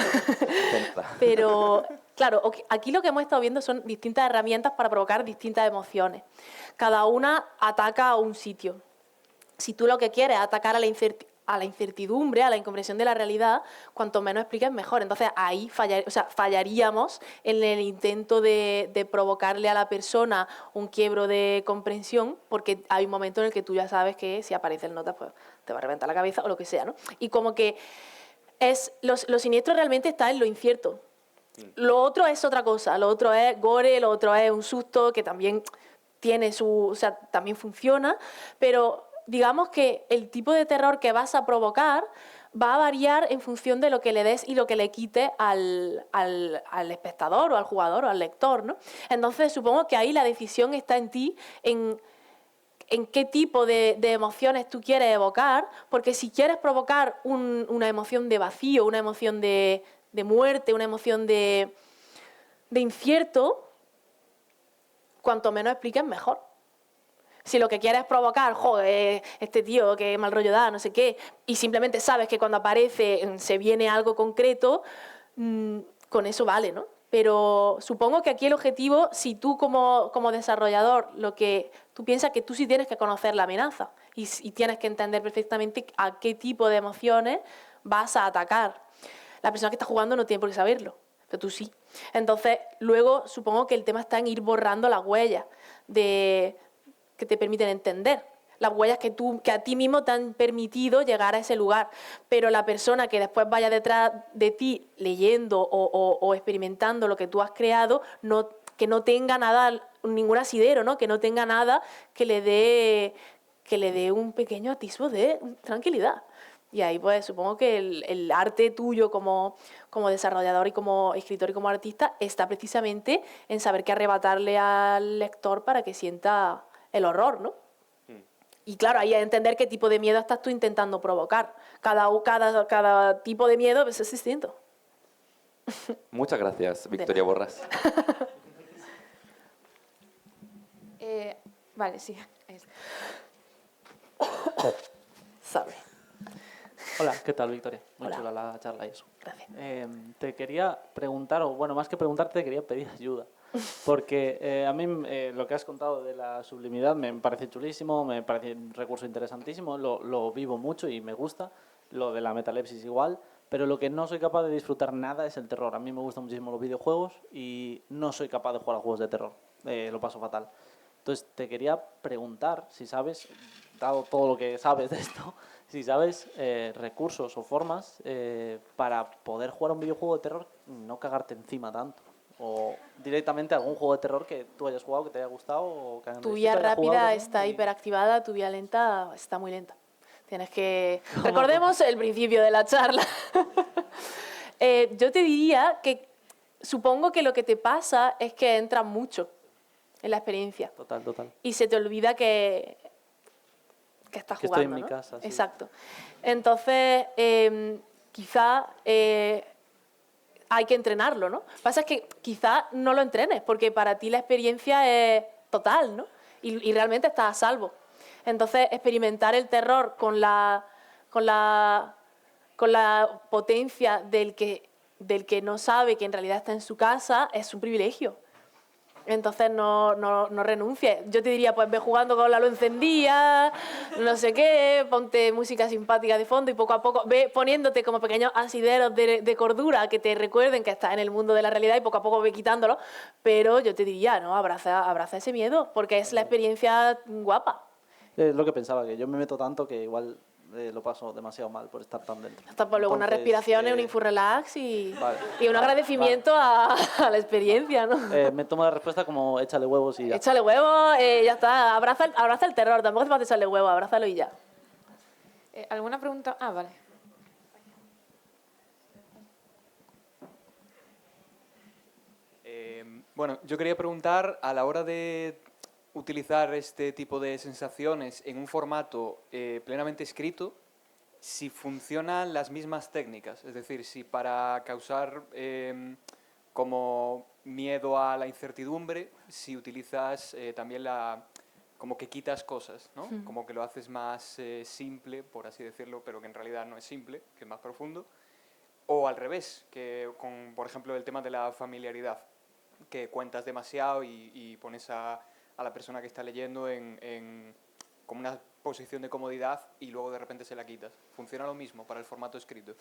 Pero, claro, aquí lo que hemos estado viendo son distintas herramientas para provocar distintas emociones. Cada una ataca a un sitio. Si tú lo que quieres es atacar a la incertidumbre, a la incomprensión de la realidad, cuanto menos expliques, mejor. Entonces, ahí fallaríamos en el intento de provocarle a la persona un quiebro de comprensión, porque hay un momento en el que tú ya sabes que si aparece el nota, pues te va a reventar la cabeza o lo que sea, ¿no? Y como que lo siniestro realmente está en lo incierto. Lo otro es otra cosa, lo otro es gore, lo otro es un susto que también tiene también funciona, pero digamos que el tipo de terror que vas a provocar va a variar en función de lo que le des y lo que le quites al espectador o al jugador o al lector, ¿no? Entonces, supongo que ahí la decisión está en ti, en qué tipo de emociones tú quieres evocar, porque si quieres provocar una emoción de vacío, una emoción de muerte, una emoción de incierto, cuanto menos expliques, mejor. Si lo que quieres es provocar, joder, este tío que mal rollo da, no sé qué, y simplemente sabes que cuando aparece se viene algo concreto, con eso vale, ¿no? Pero supongo que aquí el objetivo, si tú como desarrollador, tú piensas que tú sí tienes que conocer la amenaza y tienes que entender perfectamente a qué tipo de emociones vas a atacar. La persona que está jugando no tiene por qué saberlo, pero tú sí. Entonces, luego supongo que el tema está en ir borrando las huellas que te permiten entender. Las huellas que a ti mismo te han permitido llegar a ese lugar. Pero la persona que después vaya detrás de ti leyendo o experimentando lo que tú has creado, que no tenga nada, ningún asidero, ¿no? Que no tenga nada que le dé un pequeño atisbo de tranquilidad. Y ahí pues supongo que el arte tuyo como desarrollador y como escritor y como artista está precisamente en saber qué arrebatarle al lector para que sienta el horror, ¿no? Y claro, ahí hay que entender qué tipo de miedo estás tú intentando provocar. Cada tipo de miedo pues, es distinto. Muchas gracias, Victoria Borràs. Vale, sí. Sabe. Hola, ¿qué tal, Victoria? Muy Hola. chula la charla y eso. Gracias. Te quería preguntar, o bueno, más que preguntarte, te quería pedir ayuda. Porque a mí lo que has contado de la sublimidad me parece chulísimo, me parece un recurso interesantísimo, lo vivo mucho y me gusta. Lo de la metalepsis igual, pero lo que no soy capaz de disfrutar nada es el terror. A mí me gustan muchísimo los videojuegos y no soy capaz de jugar a juegos de terror. Lo paso fatal. Entonces, te quería preguntar si sabes, dado todo lo que sabes de esto, si sabes recursos o formas para poder jugar a un videojuego de terror y no cagarte encima tanto. O directamente algún juego de terror que tú hayas jugado, que te haya gustado. O que Tu vía rápida está hiperactivada, tu vía lenta está muy lenta. Tienes que... Recordemos el principio de la charla. Yo te diría que supongo que lo que te pasa es que entras mucho en la experiencia. Total. Y se te olvida que estás Que jugando, estoy en mi ¿no? casa, sí. Exacto. Entonces, quizá hay que entrenarlo, ¿no? Lo que pasa es que quizá no lo entrenes, porque para ti la experiencia es total, ¿no? Y realmente estás a salvo. Entonces, experimentar el terror con la potencia del que no sabe que en realidad está en su casa es un privilegio. Entonces no renuncies. Yo te diría, pues ve jugando con la luz encendida, no sé qué, ponte música simpática de fondo y poco a poco ve poniéndote como pequeños asideros de cordura que te recuerden que estás en el mundo de la realidad y poco a poco ve quitándolo. Pero yo te diría, no, abraza ese miedo, porque es la experiencia guapa. Es lo que pensaba, que yo me meto tanto que igual lo paso demasiado mal por estar tan dentro. Hasta por luego unas Entonces, respiraciones, un infurrelax y un vale, agradecimiento a la experiencia, ¿no? me tomo la respuesta como échale huevos y ya. Échale huevo, ya está. Abraza el terror, tampoco hace falta echarle huevo, abrázalo y ya. ¿Alguna pregunta? Ah, vale. Bueno, yo quería preguntar, a la hora de utilizar este tipo de sensaciones en un formato plenamente escrito, si funcionan las mismas técnicas. Es decir, si para causar como miedo a la incertidumbre, si utilizas también como que quitas cosas, ¿no? Como que lo haces más simple, por así decirlo, pero que en realidad no es simple, que es más profundo. O al revés, que con, por ejemplo, el tema de la familiaridad, que cuentas demasiado y pones a la persona que está leyendo en como una posición de comodidad y luego de repente se la quitas. ¿Funciona lo mismo para el formato escrito?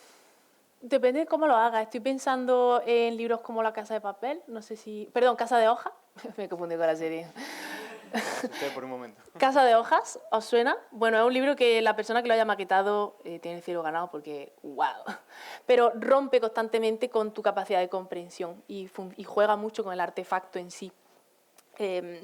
Depende de cómo lo hagas. Estoy pensando en libros como La Casa de Papel, no sé si... Perdón, Casa de Hojas. Me confundí con la serie. Usted por un momento. Casa de Hojas, ¿os suena? Bueno, es un libro que la persona que lo haya maquetado tiene el cielo ganado porque ¡wow! Pero rompe constantemente con tu capacidad de comprensión y juega mucho con el artefacto en sí.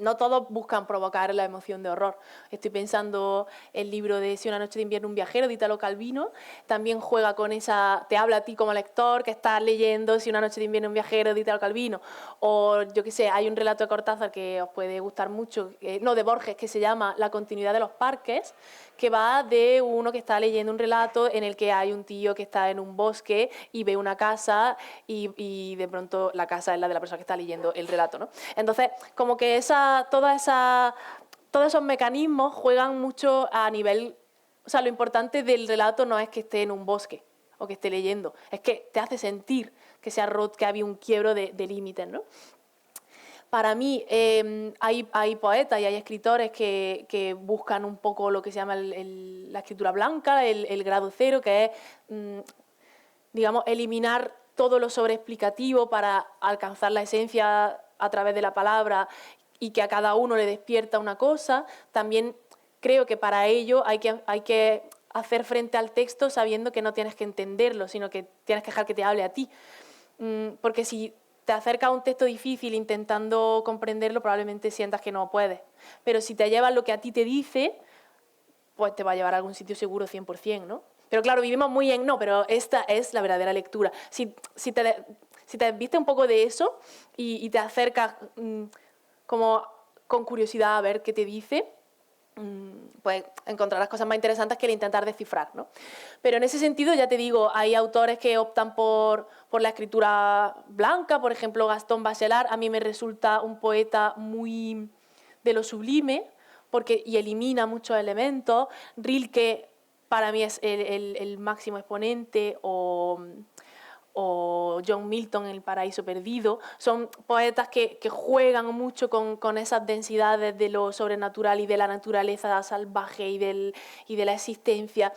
no todos buscan provocar la emoción de horror. Estoy pensando el libro de Si una noche de invierno un viajero, de Italo Calvino. También juega con esa, te habla a ti como lector que estás leyendo Si una noche de invierno un viajero, de Italo Calvino. O yo qué sé, hay un relato de Cortázar que os puede gustar mucho, no, de Borges, que se llama La continuidad de los parques, que va de uno que está leyendo un relato en el que hay un tío que está en un bosque y ve una casa y de pronto la casa es la de la persona que está leyendo el relato, ¿no? Entonces, como que todos esos mecanismos juegan mucho a nivel... O sea, lo importante del relato no es que esté en un bosque o que esté leyendo, es que te hace sentir que que había un quiebro de límites, ¿no? Para mí hay poetas y hay escritores que buscan un poco lo que se llama la escritura blanca, el grado cero, que es, digamos, eliminar todo lo sobreexplicativo para alcanzar la esencia a través de la palabra y que a cada uno le despierta una cosa. También creo que para ello hay que hacer frente al texto sabiendo que no tienes que entenderlo, sino que tienes que dejar que te hable a ti. Porque si te acercas a un texto difícil intentando comprenderlo, probablemente sientas que no puedes. Pero si te llevas lo que a ti te dice, pues te va a llevar a algún sitio seguro 100%, ¿no? Pero claro, vivimos muy en no, pero esta es la verdadera lectura. Si te desvistes un poco de eso y te acercas como con curiosidad a ver qué te dice, pues encontrarás cosas más interesantes que el intentar descifrar, ¿no? Pero en ese sentido, ya te digo, hay autores que optan por la escritura blanca, por ejemplo, Gastón Bachelard, a mí me resulta un poeta muy de lo sublime, y elimina muchos elementos. Rilke, para mí, es el máximo exponente, o John Milton en El paraíso perdido. Son poetas que juegan mucho con esas densidades de lo sobrenatural y de la naturaleza salvaje y de la existencia.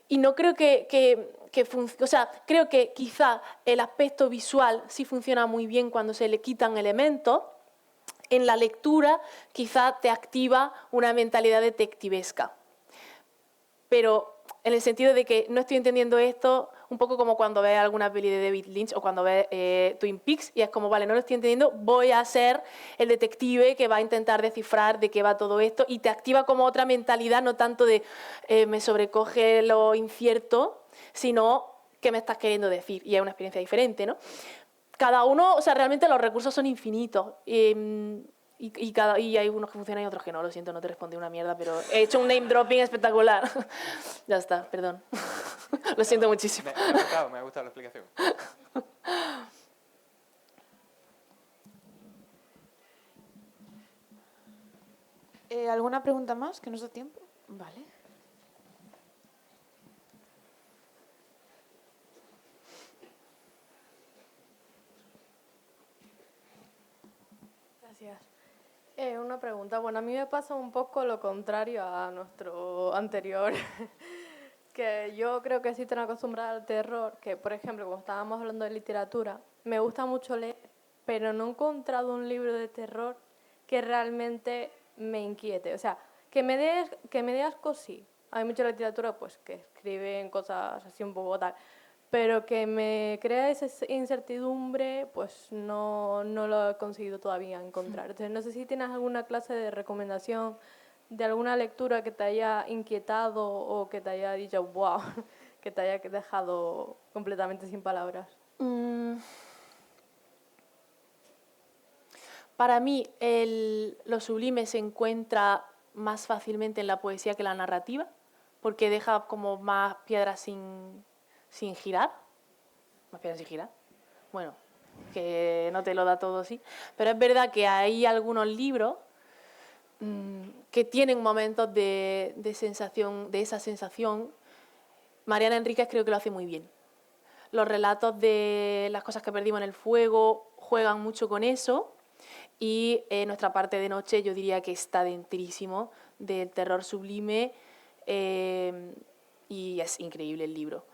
Y no creo o sea, creo que quizá el aspecto visual sí funciona muy bien cuando se le quitan elementos. En la lectura quizá te activa una mentalidad detectivesca. Pero en el sentido de que no estoy entendiendo esto, un poco como cuando ves alguna peli de David Lynch o cuando ves Twin Peaks y es como, vale, no lo estoy entendiendo, voy a ser el detective que va a intentar descifrar de qué va todo esto, y te activa como otra mentalidad, no tanto de me sobrecoge lo incierto, sino qué me estás queriendo decir, y es una experiencia diferente, ¿no? Cada uno, o sea, realmente los recursos son infinitos. Y hay unos que funcionan y otros que no. Lo siento, no te respondí una mierda, pero he hecho un name dropping espectacular. Ya está, perdón. Lo siento muchísimo. Me ha gustado la explicación. ¿Alguna pregunta más? ¿Que nos da tiempo? Vale. Gracias. Una pregunta. Bueno, a mí me pasa un poco lo contrario a nuestro anterior, que yo creo que estoy tan acostumbrada al terror que, por ejemplo, como estábamos hablando de literatura, me gusta mucho leer, pero no he encontrado un libro de terror que realmente me inquiete. O sea, que me dé asco, sí. Hay mucha literatura pues, que escriben cosas así un poco tal, pero que me crea esa incertidumbre, pues no lo he conseguido todavía encontrar. Entonces, no sé si tienes alguna clase de recomendación de alguna lectura que te haya inquietado o que te haya dicho, wow, que te haya dejado completamente sin palabras. Para mí, lo sublime se encuentra más fácilmente en la poesía que en la narrativa, porque deja como más piedras sin girar. Más piedras sin girar. Bueno, que no te lo da todo así. Pero es verdad que hay algunos libros que tienen momentos de sensación, de esa sensación. Mariana Enríquez creo que lo hace muy bien. Los relatos de las cosas que perdimos en el fuego juegan mucho con eso. Y Nuestra parte de noche yo diría que está dentrísimo del terror sublime, y es increíble el libro.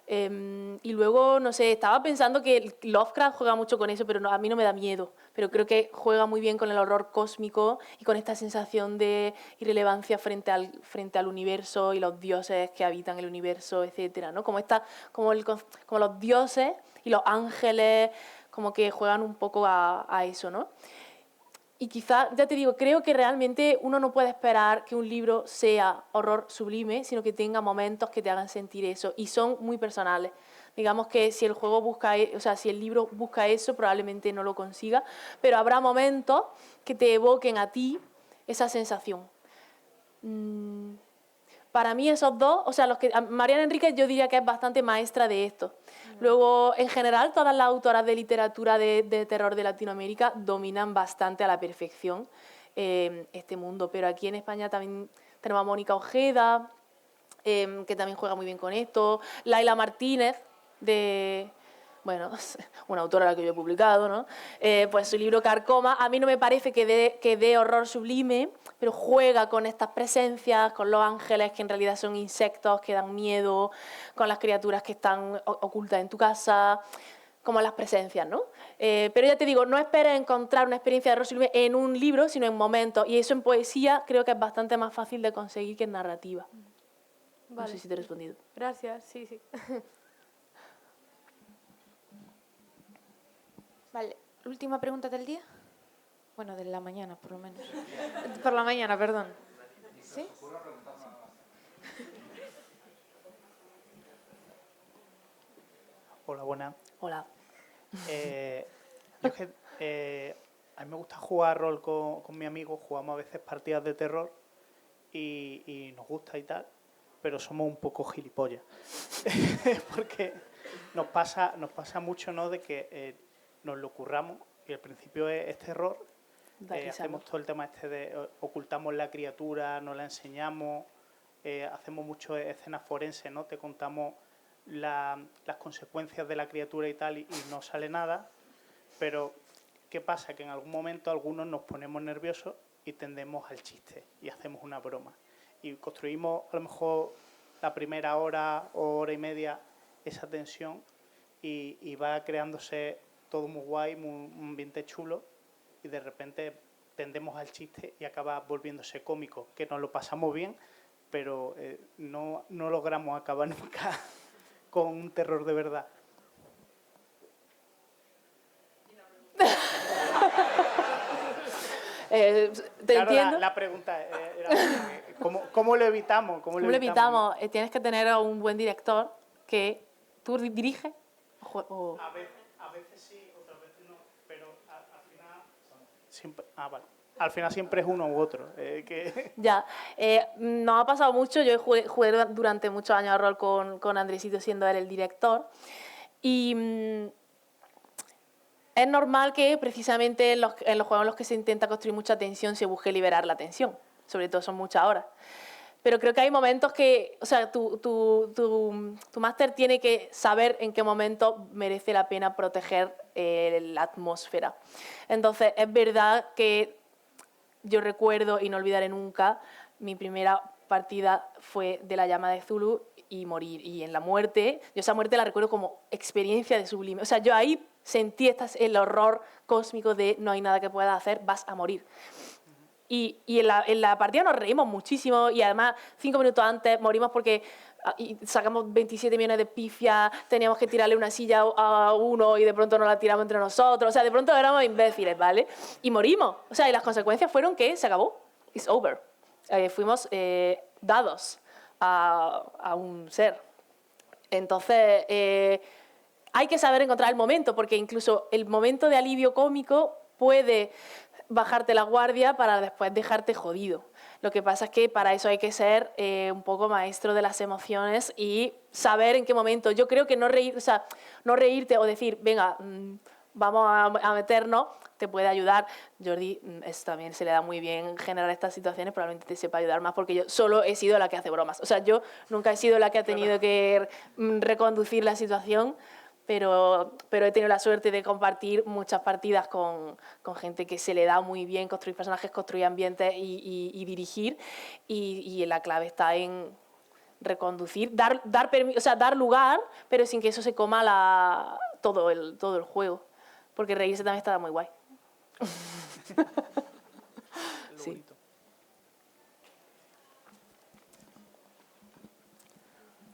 Y luego, no sé, estaba pensando que Lovecraft juega mucho con eso, pero a mí no me da miedo. Pero creo que juega muy bien con el horror cósmico y con esta sensación de irrelevancia frente al universo y los dioses que habitan el universo, etcétera, ¿no? Como los dioses y los ángeles como que juegan un poco a eso, ¿no? Y quizá, ya te digo, creo que realmente uno no puede esperar que un libro sea horror sublime, sino que tenga momentos que te hagan sentir eso. Y son muy personales. Digamos que si el juego busca, o sea, si el libro busca eso, probablemente no lo consiga. Pero habrá momentos que te evoquen a ti esa sensación. Para mí esos dos, o sea, Mariana Enríquez yo diría que es bastante maestra de esto. Luego, en general, todas las autoras de literatura de terror de Latinoamérica dominan bastante a la perfección este mundo, pero aquí en España también tenemos a Mónica Ojeda, que también juega muy bien con esto, Laila Martínez, bueno, una autora a la que yo he publicado, ¿no? Pues su libro Carcoma, a mí no me parece que dé horror sublime, pero juega con estas presencias, con los ángeles que en realidad son insectos que dan miedo, con las criaturas que están ocultas en tu casa, como las presencias, ¿no? Pero ya te digo, no esperes encontrar una experiencia de horror sublime en un libro, sino en momentos, y eso en poesía creo que es bastante más fácil de conseguir que en narrativa. No sé si te he respondido. Gracias, sí, sí. Vale, última pregunta del día. Bueno, de la mañana, por lo menos. Por la mañana, perdón. ¿Sí? Hola, buenas. Hola. Yo es que, a mí me gusta jugar rol con mi amigo, jugamos a veces partidas de terror y nos gusta y tal, pero somos un poco gilipollas. Porque nos pasa mucho, ¿no?, de que nos lo curramos y al principio es terror. Hacemos todo el tema este de ocultamos la criatura, nos la enseñamos, hacemos mucho escenas forenses, ¿no? Te contamos las consecuencias de la criatura y tal y no sale nada, pero ¿qué pasa? Que en algún momento algunos nos ponemos nerviosos y tendemos al chiste y hacemos una broma. Y construimos a lo mejor la primera hora o hora y media esa tensión y va creándose todo muy guay, un ambiente chulo y de repente tendemos al chiste y acaba volviéndose cómico, que nos lo pasamos bien, pero no logramos acabar nunca con un terror de verdad. ¿Te entiendo? La pregunta era ¿cómo lo evitamos? ¿Cómo lo evitamos? Tienes que tener a un buen director que tú diriges. A veces sí, otras veces no, pero al final siempre, vale. Al final siempre es uno u otro. Ya, nos ha pasado mucho. Yo jugué durante muchos años a rol con Andresito, siendo él el director. Y es normal que precisamente en los juegos en los que se intenta construir mucha tensión se busque liberar la tensión. Sobre todo son muchas horas. Pero creo que hay momentos que, o sea, tu máster tiene que saber en qué momento merece la pena proteger la atmósfera. Entonces, es verdad que yo recuerdo, y no olvidaré nunca, mi primera partida fue de la llama de Zulu y morir. Y en la muerte, yo esa muerte la recuerdo como experiencia de sublime. O sea, yo ahí sentí el horror cósmico de no hay nada que puedas hacer, vas a morir. Y en la partida nos reímos muchísimo y además 5 minutos antes morimos porque sacamos 27 millones de pifias, teníamos que tirarle una silla a uno y de pronto nos la tiramos entre nosotros. O sea, de pronto éramos imbéciles, ¿vale? Y morimos. O sea, y las consecuencias fueron que se acabó. It's over. Fuimos dados a un ser. Entonces, hay que saber encontrar el momento, porque incluso el momento de alivio cómico puede bajarte la guardia para después dejarte jodido. Lo que pasa es que para eso hay que ser un poco maestro de las emociones y saber en qué momento. Yo creo que no reírte o decir, venga, vamos a meternos, te puede ayudar. Jordi también se le da muy bien generar estas situaciones, probablemente te sepa ayudar más porque yo solo he sido la que hace bromas. O sea, yo nunca he sido la que ha tenido que reconducir la situación, pero he tenido la suerte de compartir muchas partidas con gente que se le da muy bien construir personajes, construir ambientes y dirigir. Y la clave está en reconducir, dar lugar, pero sin que eso se coma todo el juego. Porque reírse también está muy guay. Sí.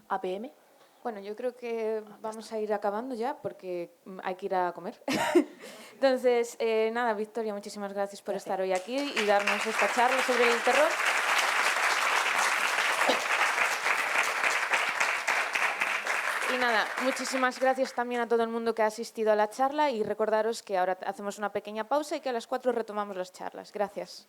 APM. Bueno, yo creo que vamos a ir acabando ya porque hay que ir a comer. Entonces, nada, Victoria, muchísimas gracias por estar hoy aquí y darnos esta charla sobre el terror. Y nada, muchísimas gracias también a todo el mundo que ha asistido a la charla y recordaros que ahora hacemos una pequeña pausa y que a las 4 retomamos las charlas. Gracias.